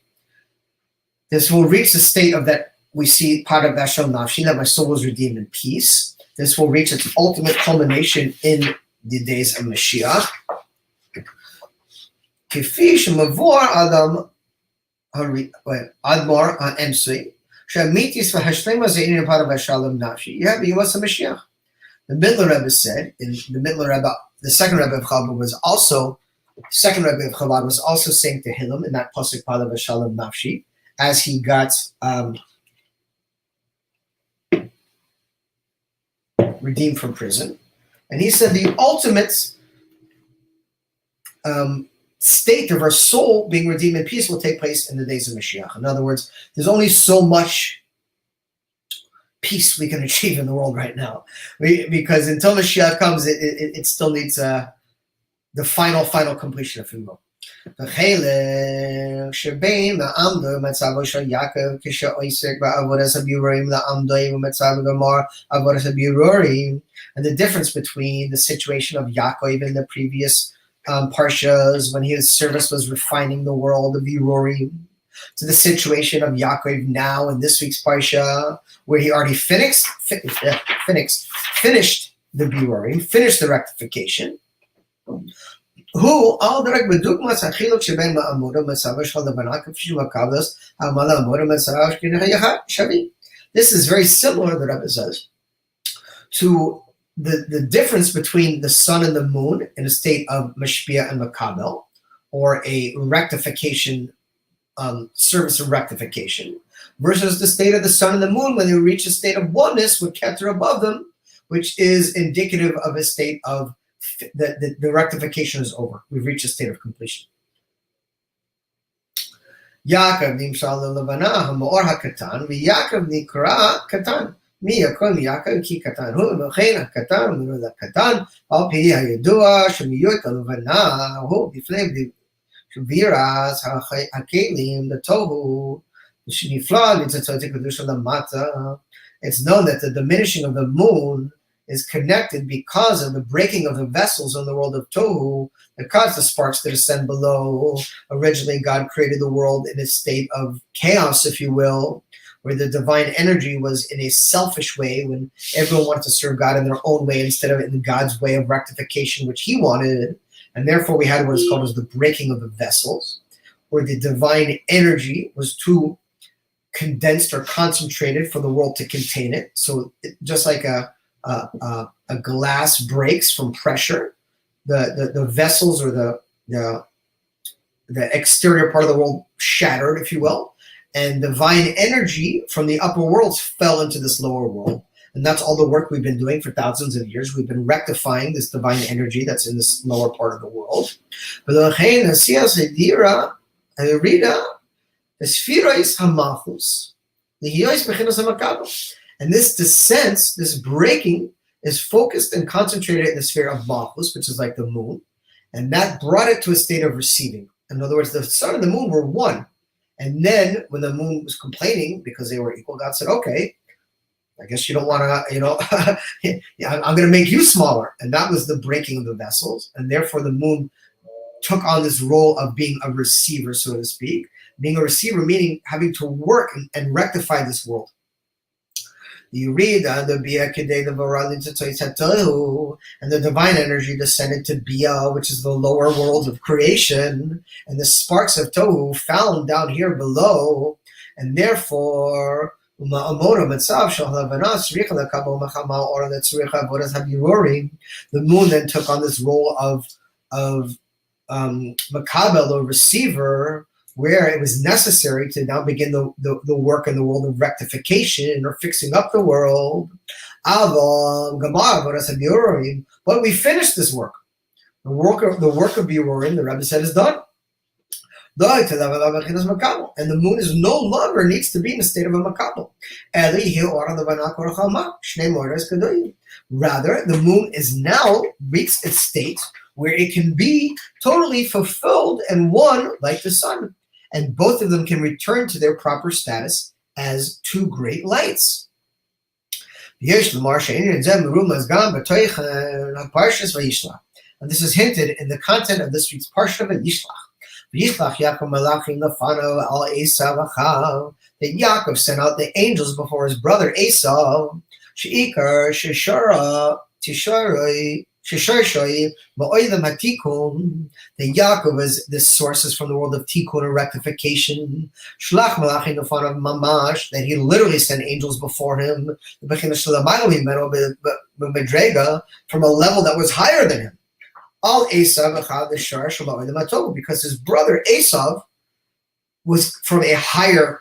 This will reach the state of that we see part of Vashal Nafshi, that my soul was redeemed in peace. This will reach its ultimate culmination in the days of Mashiach. Kifi Shemavor Adam Admor Emsui Shamitis V'Hashlema Zeinin part of Vashalim Nafshi. You have Yivas Mashiach. The Middle Rebbe said in the Middle Rebbe, the second Rebbe of Chabad was also saying to Tehillim in that pasuk part of Vashalim Nafshi, as he got redeemed from prison. And he said the ultimate state of our soul being redeemed in peace will take place in the days of Mashiach. In other words, there's only so much peace we can achieve in the world right now. Because until Mashiach comes, it still needs the final completion, if you will. And the difference between the situation of Yaakov in the previous parshas, when his service was refining the world of Birurim, to the situation of Yaakov now in this week's parsha, where he already finished the Birurim, finished the rectification. Who all direct bedugmas achiluk sheben ma'amuda matzav shel levanak k'fishu makavdas hamala amuda matzav shkinei shavi. This is very similar, the Rebbe says, to the difference between the sun and the moon in a state of mashpia and makabel, or a rectification, service of rectification, versus the state of the sun and the moon when they reach a state of oneness with Keter above them, which is indicative of a state of the rectification is over. We've reached a state of completion. Yaakov nimshal levana ha'mor hakatan v'Yaakov nikra katan. Mi yakol Yaakov ki katan hu v'chein hakatan v'nu katan al pi hayadua shemiyot levana hu b'fnei b'viras hakelim l'tohu v'shnifla l'tzatzotik kedusha lamata. It's known that the diminishing of the moon is connected because of the breaking of the vessels in the world of Tohu that caused the sparks to descend below. Originally, God created the world in a state of chaos, if you will, where the divine energy was in a selfish way, when everyone wanted to serve God in their own way instead of in God's way of rectification, which he wanted. And therefore, we had what is called as the breaking of the vessels, where the divine energy was too condensed or concentrated for the world to contain it. So just like a glass breaks from pressure, the vessels or the the exterior part of the world shattered, if you will, and divine energy from the upper worlds fell into this lower world. And that's all the work we've been doing for thousands of years. We've been rectifying this divine energy that's in this lower part of the world. And this descent, this breaking, is focused and concentrated in the sphere of Malchus, which is like the moon. And that brought it to a state of receiving. In other words, the sun and the moon were one. And then when the moon was complaining because they were equal, God said, okay, I guess you don't want to, I'm going to make you smaller. And that was the breaking of the vessels. And therefore the moon took on this role of being a receiver, so to speak. Being a receiver meaning having to work and rectify this world. You read and the divine energy descended to Bia, which is the lower world of creation, and the sparks of Tohu found down here below, and therefore the moon then took on this role of Makabel, the receiver, where it was necessary to now begin the work in the world of rectification or fixing up the world. But we finished this work. The work of Biurim, the Rebbe said, is done. And the moon is no longer needs to be in a state of a makabel. Rather, the moon is now reached its state where it can be totally fulfilled and one like the sun. And both of them can return to their proper status as two great lights. And this is hinted in the content of this week's Parsha Vayishlach. That Yaakov sent out the angels before his brother Esau. The Yaakov is the sources from the world of tikkun and rectification. Shlach malachim of mamash, that he literally sent angels before him. From a level that was higher than him. All Esav because his brother Esav was from a higher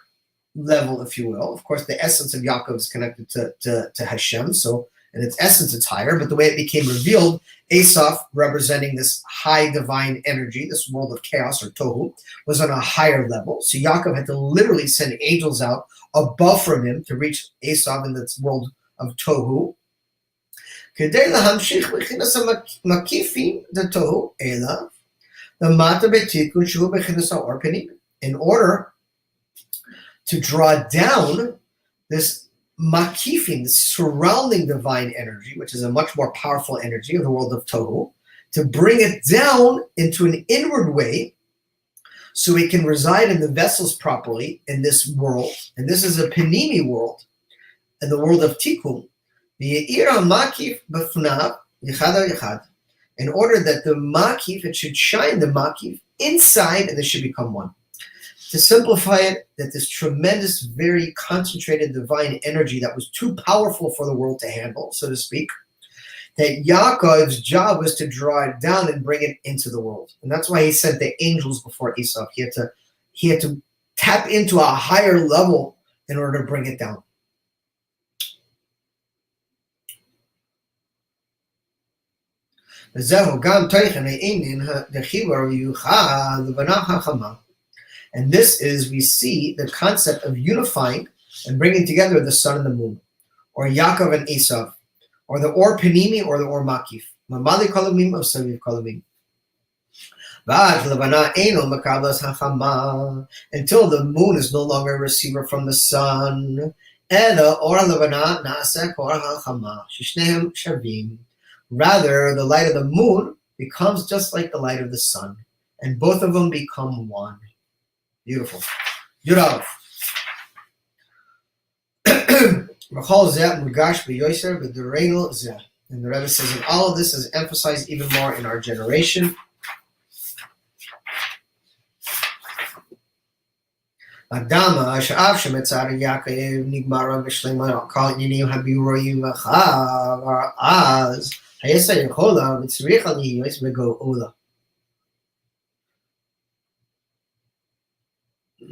level, if you will. Of course, the essence of Yaakov is connected to Hashem, so in its essence, it's higher, but the way it became revealed, Asaph, representing this high divine energy, this world of chaos or tohu, was on a higher level. So Yaakov had to literally send angels out above from him to reach Asaph in this world of tohu. In order to draw down this makifim, the surrounding divine energy, which is a much more powerful energy of the world of Tohu, to bring it down into an inward way so it can reside in the vessels properly in this world. And this is a Panimi world, in the world of Tikkun. In order that the makif, it should shine the makif inside and it should become one. To simplify it, that this tremendous, very concentrated divine energy that was too powerful for the world to handle, so to speak, that Yaakov's job was to draw it down and bring it into the world. And that's why he sent the angels before Esau. He had to tap into a higher level in order to bring it down. And this is, we see, the concept of unifying and bringing together the sun and the moon, or Yaakov and Esav, or the Or Panimi or the Or Makif. Mamali Kalamim of Saviv Kalamim. Until the moon is no longer a receiver from the sun. Rather, the light of the moon becomes just like the light of the sun, and both of them become one. Beautiful. Yurav. And the Rebbe says, and all of this is emphasized even more in our generation.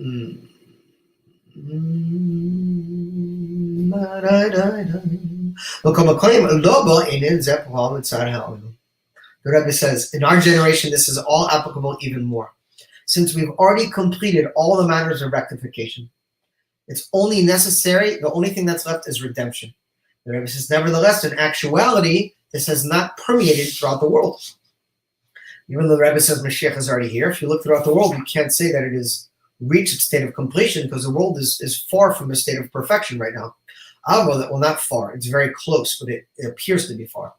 The Rebbe says, in our generation, this is all applicable even more. Since we've already completed all the matters of rectification, it's only necessary, the only thing that's left is redemption. The Rebbe says, nevertheless, in actuality, this has not permeated throughout the world. Even though the Rebbe says Moshiach is already here, if you look throughout the world, you can't say that it has reached its state of completion because the world is far from a state of perfection right now. Well, not far, it's very close, but it appears to be far.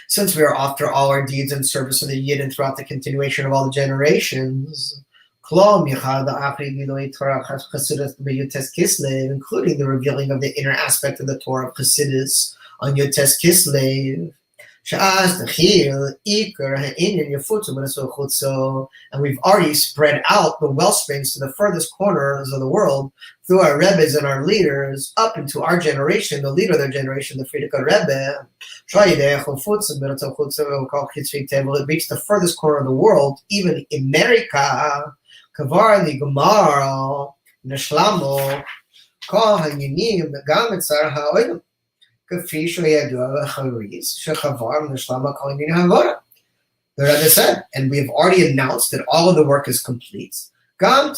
Since we are after all our deeds in service of the Yid and throughout the continuation of all the generations, including the revealing of the inner aspect of the Torah of Chassidus on Yotes Kislev, and we've already spread out the well springs to the furthest corners of the world through our Rebbes and our leaders up into our generation, the leader of their generation, the Frierdiker Rebbe. It reached the furthest corner of the world, even America. Kavar Ligomar Neshlamo Kol Hanyanim Gam Etzar Ha'odim. The Rebbe said, and we have already announced that all of the work is complete. All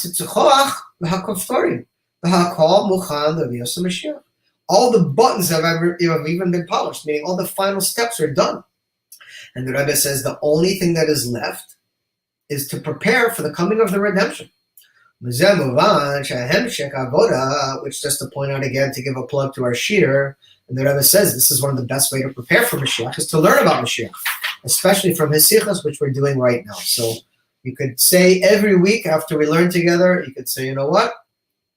the buttons have even been polished, meaning all the final steps are done. And the Rebbe says the only thing that is left is to prepare for the coming of the redemption. Which, just to point out again, to give a plug to our shir, and the Rebbe says this is one of the best ways to prepare for Moshiach is to learn about Moshiach, especially from his sichos, which we're doing right now. So you could say every week after we learn together, you could say, you know what?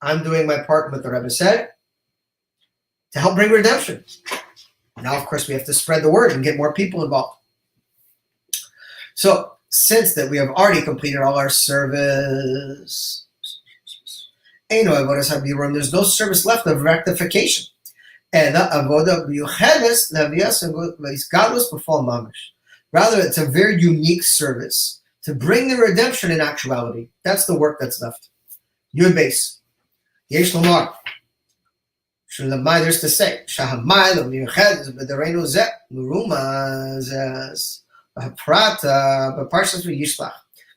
I'm doing my part in what the Rebbe said to help bring redemption. Now, of course, we have to spread the word and get more people involved. So since that we have already completed all our service, there's no service left of rectification. Rather, it's a very unique service to bring the redemption in actuality. That's the work that's left. Your base. Yesh Lomar. There's to say, Prata, but Parshas Yishlach.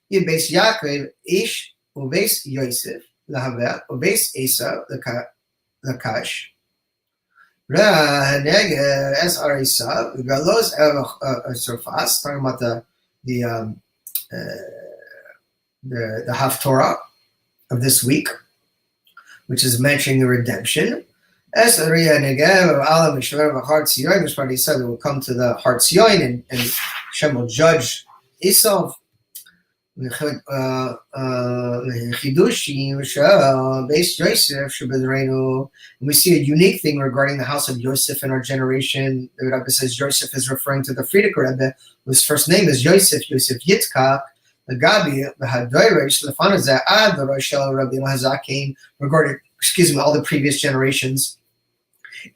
Your base Yaakov, Ish, Ubeis Yosef, Lahavet, Ubeis Esa, the Kash. As Arisa, Galos Surfas, talking about the Haftorah of this week, which is mentioning the redemption. As Ariya Negev, Alam Mishmer, Har Tzion, which probably said it will come to the Har Tzion and Hashem will judge Esau. And we see a unique thing regarding the house of Yosef in our generation. The Rebbe says Yosef is referring to the Frierdiker Rebbe, whose first name is Yosef Yitzchak. The Gabi, the Hadoirish, the Fanazah, the Roshel Rabbi Hazakim, regarding, all the previous generations,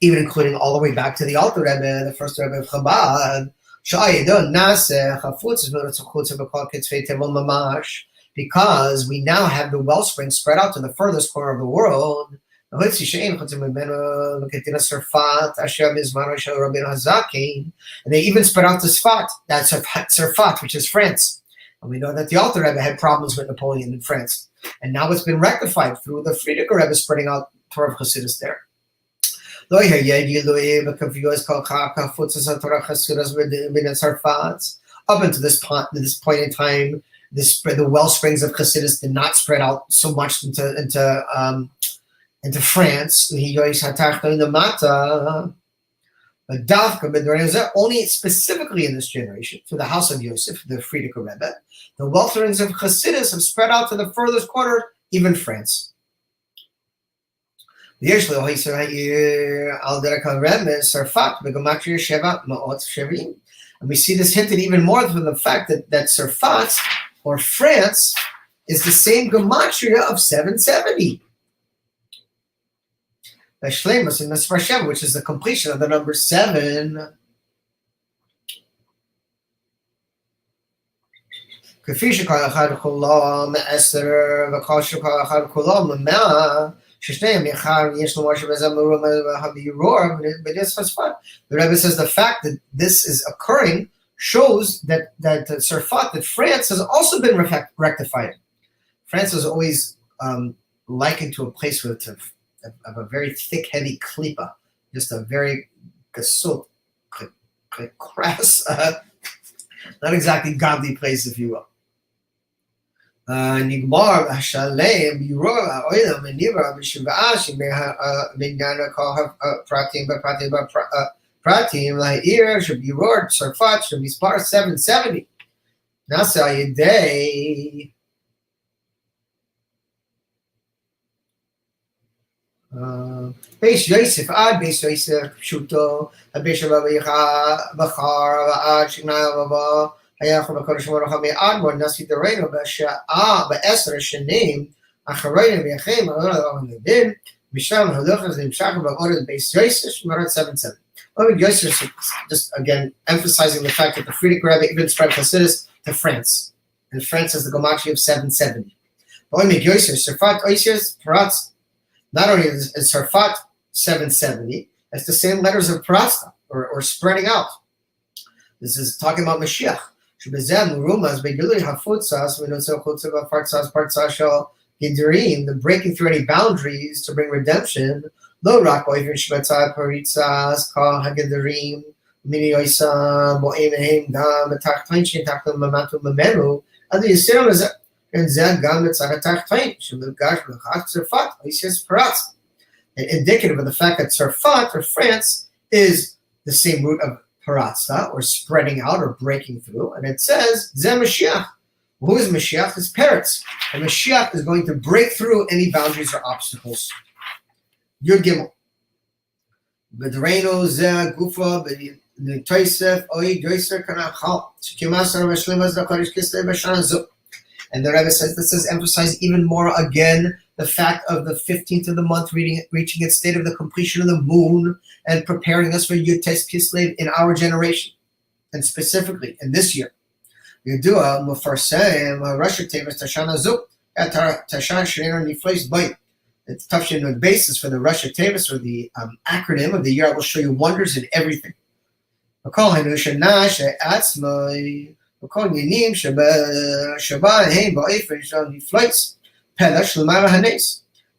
even including all the way back to the Alter Rebbe, the first Rebbe of Chabad. Because we now have the wellspring spread out to the furthest corner of the world. And they even spread out to Sfat, that's Surfat, which is France. And we know that the Alter Rebbe had problems with Napoleon in France. And now it's been rectified through the Frierdiker Rebbe spreading out Torah of Chassidus there. Up until this point in time, the well springs of Chassidus did not spread out so much into France. But only specifically in this generation, to the house of Yosef, the Frierdiker Rebbe, the well springs of Chassidus have spread out to the furthest corner, even France. And we see this hinted even more from the fact that Surfat, or France, is the same gematria of 770. Which is the completion of the number 7. כפי שכל אחד כולו מעשר וכל שכל אחד כולו ממאה, ששניהם יחד יש לומר שבזה מרום הבירור בדיס חשפת. The Rebbe says the fact that this is occurring shows that Sarfat, that France has also been rectified. France was always likened to a place of a very thick, heavy klipa, just a very gasut, crass, not exactly godly place, if you will. נגמר השלם בירור העולם ונברא בשבעה שבעניין כל הפרטים בפרטים להעיר שבירור צרפת שמספר 770 נעשה על ידי בייס יוסף עד בייס יוסף פשוטו הבייס רבי בחר ועד שכנאי רבא היה יכול בקודש ברוך הוא מאדמו"ר נשיא דורנו בעשר השנים אחרינו ויחים לדין משם הלוך זה נמשך בעוד בייס יוסף שמרת 770. Yosef, just again emphasizing the fact that the Frierdiker Rebbe even spread Hasidus to France, and France has the Gematria of 770. But Yosef, Sarfat, Oisius, Paratz, not only is Sarfat 770, it's the same letters of Paratza, or spreading out. This is talking about Moshiach. The breaking through any boundaries to bring redemption. Lo rak oivin shmetzah paritzas kol hagederim mini oisa mo'emehem gam betachtain shetachtam mamatu mamenu adi yisiram is and zeh gam betzah tachtain shemilgash b'chach Tzarfat oisias paratz, indicative of the fact that Tzarfat or France is the same root of paratza, or spreading out or breaking through, and it says zeh Moshiach. Who is Moshiach? Is Peretz, and Moshiach is going to break through any boundaries or obstacles. Yud Gimel. B'dreinu zeh gufa b'toisef oid yoser kanachal shkimasar v'shlimas d'chodesh kislev b'shana zu. And the Rebbe says this is emphasized even more again the fact of the 15th of the month reaching its state of the completion of the moon and preparing us for Yud Tes Kislev in our generation, and specifically in this year. Yudua mufarsem Rosh Tevis Tashana zu at Tashan Shnei Nifleis Bayit. It's Tafshin on basis for the Rosh Tevis, or the acronym of the year. I will show you wonders in everything. That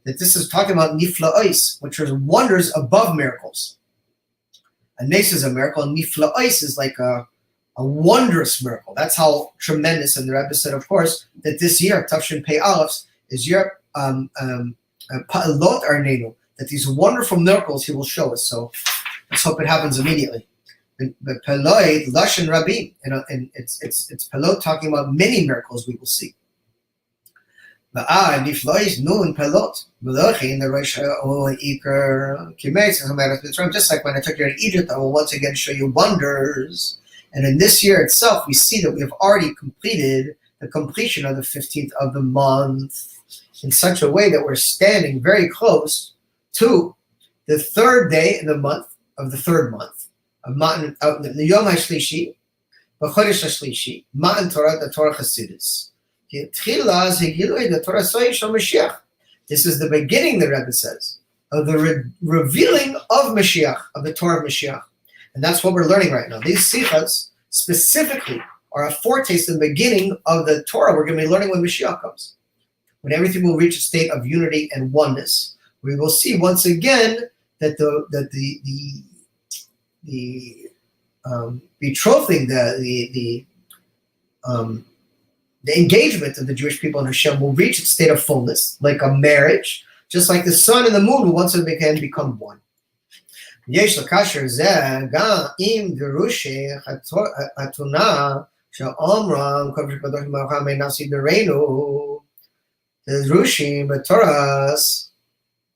this is talking about nifla'os, which are wonders above miracles. A nes is a miracle, and nifla'os is like a wondrous miracle. That's how tremendous. And the Rebbe said, of course, that this year, Tafshin Pei Aleph, is your Pa'alot Arnenu, that these wonderful miracles he will show us. So let's hope it happens immediately. But Pelot, Lashon Rabbi, and it's Pelot talking about many miracles we will see. Niflois Nun Pelot, Melochin, the Rosh Iker, Kimetz, just like when I took you to Egypt, I will once again show you wonders. And in this year itself, we see that we have already completed the completion of the 15th of the month, in such a way that we're standing very close to the third day in the month of the third month of the Yom HaShlishi, B'Chodesh HaShlishi, Matan Torah, the Torah Chassidus. This is the beginning, the Rebbe says, of the revealing of Mashiach, of the Torah of Mashiach. And that's what we're learning right now. These sichas specifically are a foretaste of the beginning of the Torah we're going to be learning when Mashiach comes. When everything will reach a state of unity and oneness, we will see once again that the betrothing, the engagement of the Jewish people in Hashem will reach its state of fullness, like a marriage, just like the sun and the moon will once again become one. Yesh l'kasher zeh ga im derushe hatuna she'omram kodesh kadosh baruch may nasi derenu. The Rushim, the Torahs,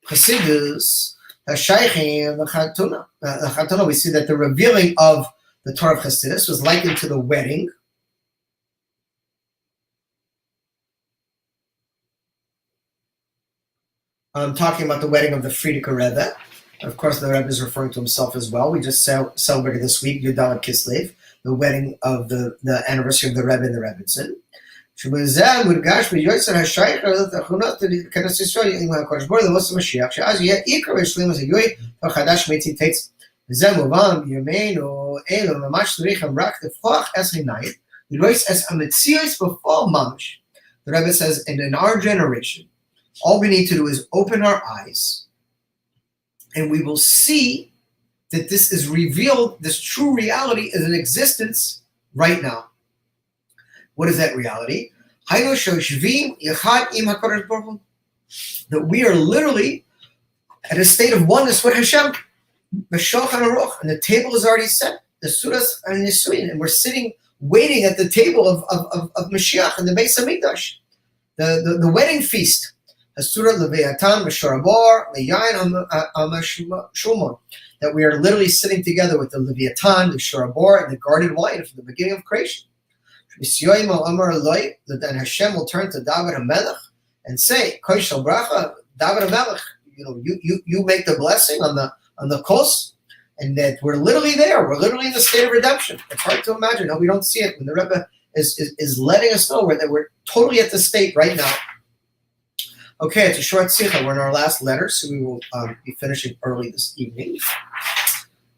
Chassidus, the Shaychim, the Chatuna. The Chatuna, we see that the revealing of the Torah of Chassidus was likened to the wedding. I'm talking about the wedding of the Frierdiker Rebbe. Of course, the Rebbe is referring to himself as well. We just celebrated this week, Yud Daled Kislev, the wedding of the anniversary of the Rebbe and the Rebbitzin. שבזה מורגש ביועצר השייך לתכונות כנס ישראל עם הקדוש ברוך הוא למוסף משיח, שאז יהיה עיקר ושלים הזיהוי החדש מציץ. וזה מובן בימינו אלו ממש צריכים רק לפתוח את העיניים, לראות את המציאות בפועל ממש. The Rebbe says, and in our generation, all we need to do is open our eyes, and we will see that this is revealed, this true reality is in existence right now. What is that reality? That we are literally at a state of oneness with Hashem. And the table is already set. The Sudas are Nisuin, and we're sitting, waiting at the table of Moshiach in the Beis Hamikdash, the wedding feast. That we are literally sitting together with the Leviathan, the Shorabor, and the guarded wine from the beginning of creation. Then Hashem will turn to David HaMelech and say, Koshel Bracha, David HaMelech, you make the blessing on the coast, and that we're literally there. We're literally in the state of redemption. It's hard to imagine how we don't see it when the Rebbe is letting us know that we're totally at the state right now. Okay, it's a short sikha. We're in our last letter, so we will be finishing early this evening.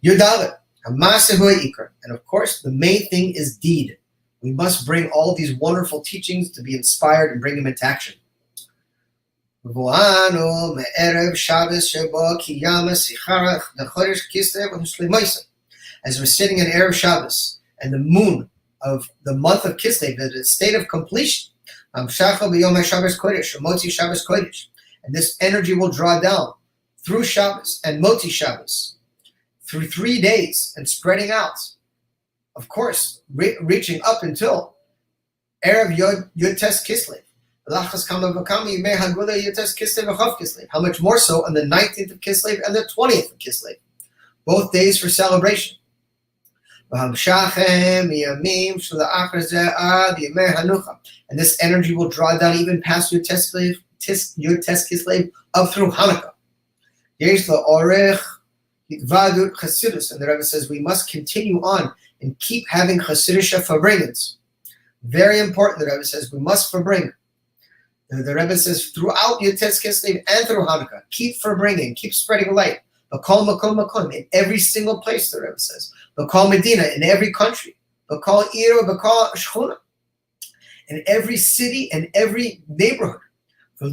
Yudalet, Hamasehu Ikar. And of course, the main thing is deed. We must bring all these wonderful teachings to be inspired and bring them into action. As we're sitting in Erev Shabbos and the moon of the month of Kislev, at a state of completion, and this energy will draw down through Shabbos and Moti Shabbos, through 3 days and spreading out. Of course, reaching up until Erev Yud Tes Kislev. How much more so on the 19th of Kislev and the 20th of Kislev, both days for celebration. And this energy will draw down even past Yud Tes Kislev up through Hanukkah. And the Rebbe says we must continue on and keep having Chassidish Farbringens. Very important, the Rebbe says we must Farbring. The Rebbe says throughout Yud Tes Kislev and through Hanukkah, keep Farbringing, keep spreading light. Bakal Makom Makom, in every single place, the Rebbe says. Bakal Medina, in every country. Bakal Iro, Bakal Shchuna, in every city and every neighborhood. I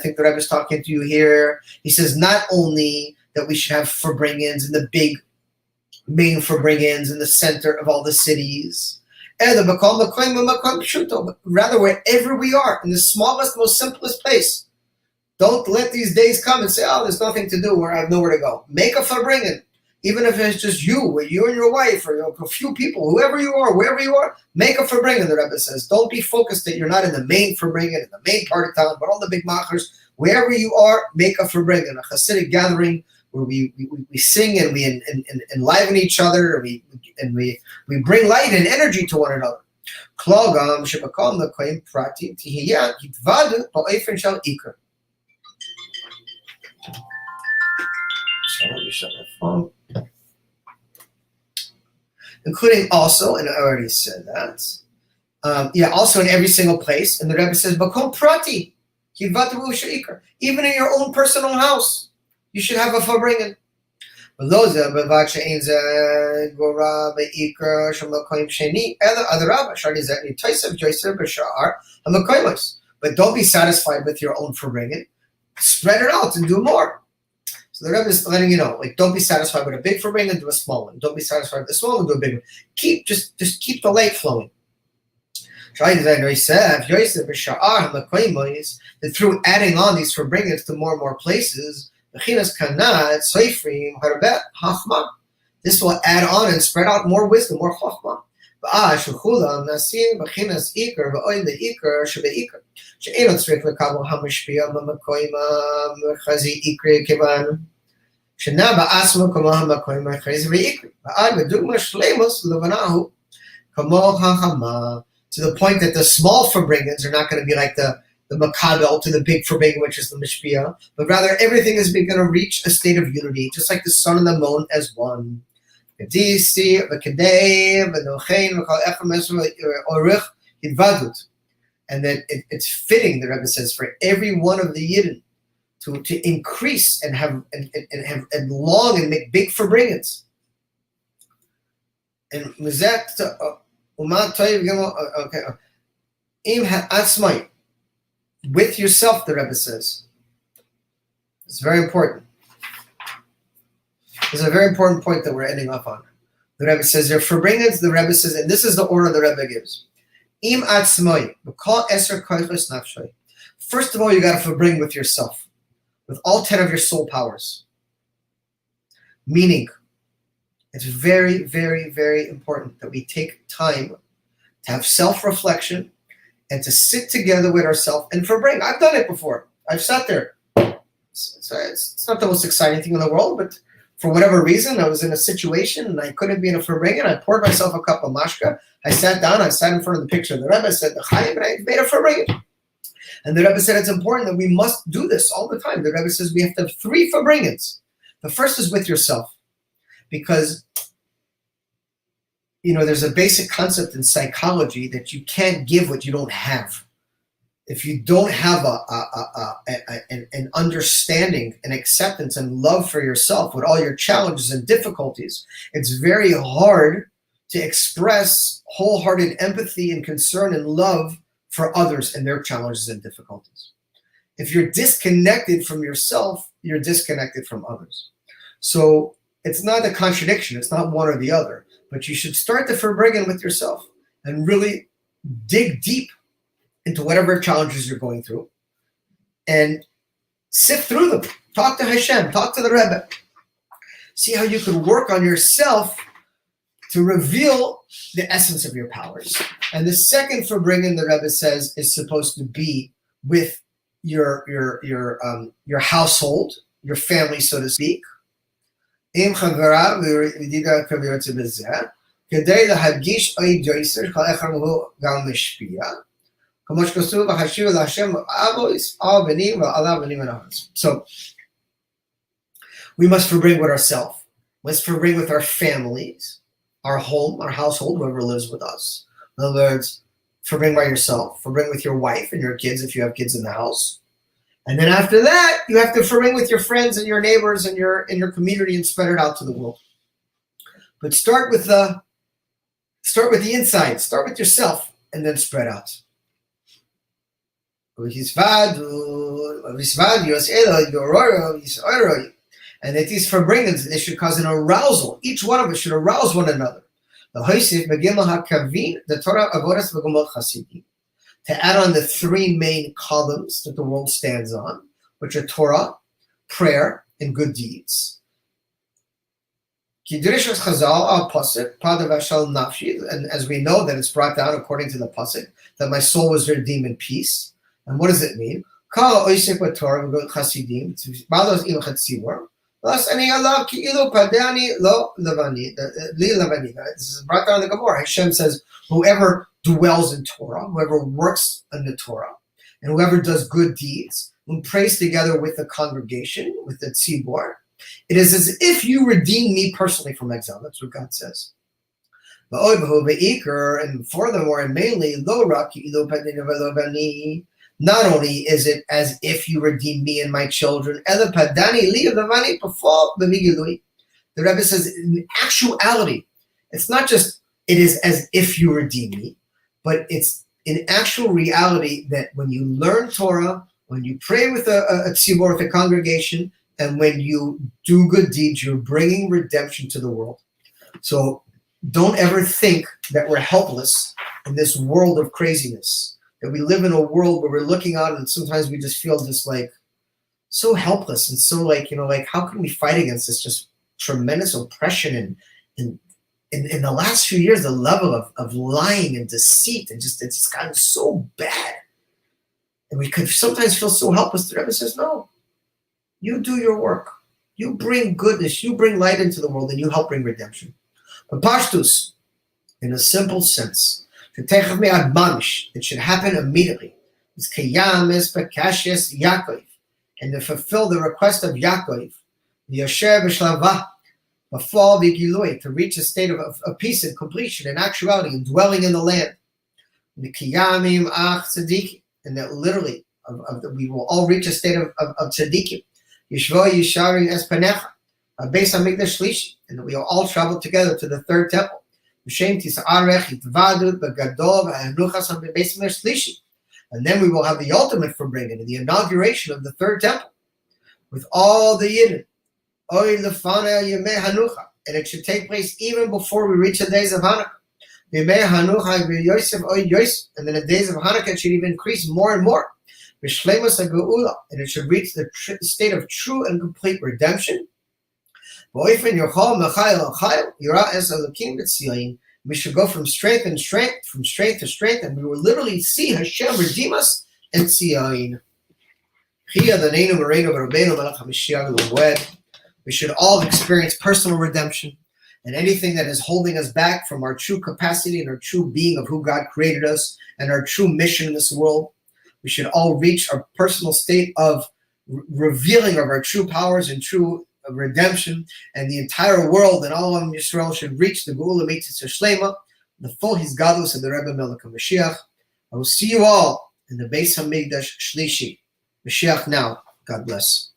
think the Rebbe is talking to you here. He says not only that we should have Farbringens in the big main Farbringens in the center of all the cities, rather wherever we are, in the smallest, most simplest place. Don't let these days come and say, oh, there's nothing to do, or I have nowhere to go. Make a Farbringen. Even if it's just you and your wife, or a few people, whoever you are, wherever you are, make a Farbringen, the Rebbe says. Don't be focused that you're not in the main Farbringen, in the main part of town, but all the big machers, wherever you are, make a Farbringen, a Hasidic gathering where we sing and we enliven each other, and we bring light and energy to one another. So let me shut my phone. Including also, and I already said that, also in every single place. And the Rebbe says, Bakom Prati, even in your own personal house, you should have a Farbringen. But don't be satisfied with your own Farbringen. Spread it out and do more. So the Rebbe is letting you know, like, don't be satisfied with a big Farbringen and do a small one. Don't be satisfied with a small one, do a big one. Just keep the light flowing. That through adding on these Farbringens to more and more places, this will add on and spread out more wisdom, more chachma. To the point that the small Farbringens are not going to be like the Makabel to the big Farbringen, which is the Mishpia, but rather everything is going to reach a state of unity, just like the sun and the moon as one. And that it's fitting, the Rebbe says, for every one of the Yidden to increase and have and long and make big forbringings. And Mizet okay. Im ha'atzmai, with yourself, the Rebbe says. It's very important. It's a very important point that we're ending up on. The Rebbe says, your forbringings, the Rebbe says, and this is the order the Rebbe gives. Im atzmai, b'kol eser koichos nafshay. First of all, you got to forbring with yourself, with all 10 of your soul powers. Meaning, it's very, very, very important that we take time to have self-reflection and to sit together with ourselves and forbring. I've done it before. I've sat there. It's not the most exciting thing in the world, but for whatever reason, I was in a situation and I couldn't be in a forbring, and I poured myself a cup of mashka. I sat down, I sat in front of the picture of the Rebbe, said the Chaim, and I made a forbring. And the Rebbe said it's important that we must do this all the time. The Rebbe says we have to have 3 forbringings. The first is with yourself, because there's a basic concept in psychology that you can't give what you don't have. If you don't have an understanding and acceptance and love for yourself with all your challenges and difficulties, it's very hard to express wholehearted empathy and concern and love for others and their challenges and difficulties. If you're disconnected from yourself, you're disconnected from others. So it's not a contradiction. It's not one or the other. But you should start the forbringen with yourself and really dig deep into whatever challenges you're going through and sift through them. Talk to Hashem, talk to the Rebbe. See how you can work on yourself to reveal the essence of your powers. And the second forbringen, the Rebbe says, is supposed to be with your household, your family, so to speak. עם חבריו וידידיו כביוצא בזה, כדי להדגיש אי ג'ויסר, כל אחד הוא גם משפיע, כמו שכתוב וחשיב להשם אבו ישאל בנים ועליו בנים ונארץ. So, we must forbring with ourselves. Let's forbring with our families, our home, our household, whoever lives with us. In other words, forbring by yourself, forbring with your wife and your kids if you have kids in the house. And then after that, you have to forbring with your friends and your neighbors and your community and spread it out to the world. But start with the inside. Start with yourself and then spread out. And that these forbringings, they should cause an arousal. Each one of us should arouse one another. To add on the 3 main columns that the world stands on, which are Torah, prayer, and good deeds. And as we know that it's brought down according to the pasuk, that my soul was redeemed in peace. And what does it mean? This is brought down in the Gemara. Hashem says, whoever dwells in Torah, whoever works in the Torah, and whoever does good deeds, and prays together with the congregation, with the tzibor, it is as if you redeem me personally from exile. That's what God says. And furthermore, and mainly, not only is it as if you redeem me and my children, the Rebbe says, in actuality, it's not just it is as if you redeem me, but it's in actual reality that when you learn Torah, when you pray with a tzibor, with a congregation, and when you do good deeds, you're bringing redemption to the world. So don't ever think that we're helpless in this world of craziness, that we live in a world where we're looking out and sometimes we just feel just like so helpless and so like how can we fight against this just tremendous oppression and in the last few years, the level of lying and deceit and it's just gotten so bad. And we could sometimes feel so helpless. The Rebbe says, no, you do your work. You bring goodness. You bring light into the world and you help bring redemption. But Pashtus, in a simple sense, it should happen immediately. And to fulfill the request of Yaakov, befall vigilui, to reach a state of peace and completion and actuality and dwelling in the land. Nikiyamim ach tzaddikim, and that literally we will all reach a state of tzaddikim. Yishvo yisharim es panecha, based on Mikdash Shlishi, and that we will all travel together to the third temple. And then we will have the ultimate Farbrengen and the inauguration of the third temple with all the Yidden. And it should take place even before we reach the days of Hanukkah. And then the days of Hanukkah it should even increase more and more. And it should reach the state of true and complete redemption. We should go from strength to strength, and we will literally see Hashem redeem us in Tzion. We should all experience personal redemption, and anything that is holding us back from our true capacity and our true being of who God created us and our true mission in this world. We should all reach our personal state of revealing of our true powers and true redemption, and the entire world and all of Yisrael should reach the Geula Mitzvah Shlema, the full Hisgadlus of the Rebbe Melech Mashiach. I will see you all in the Beis Hamikdash Shlishi. Mashiach now. God bless.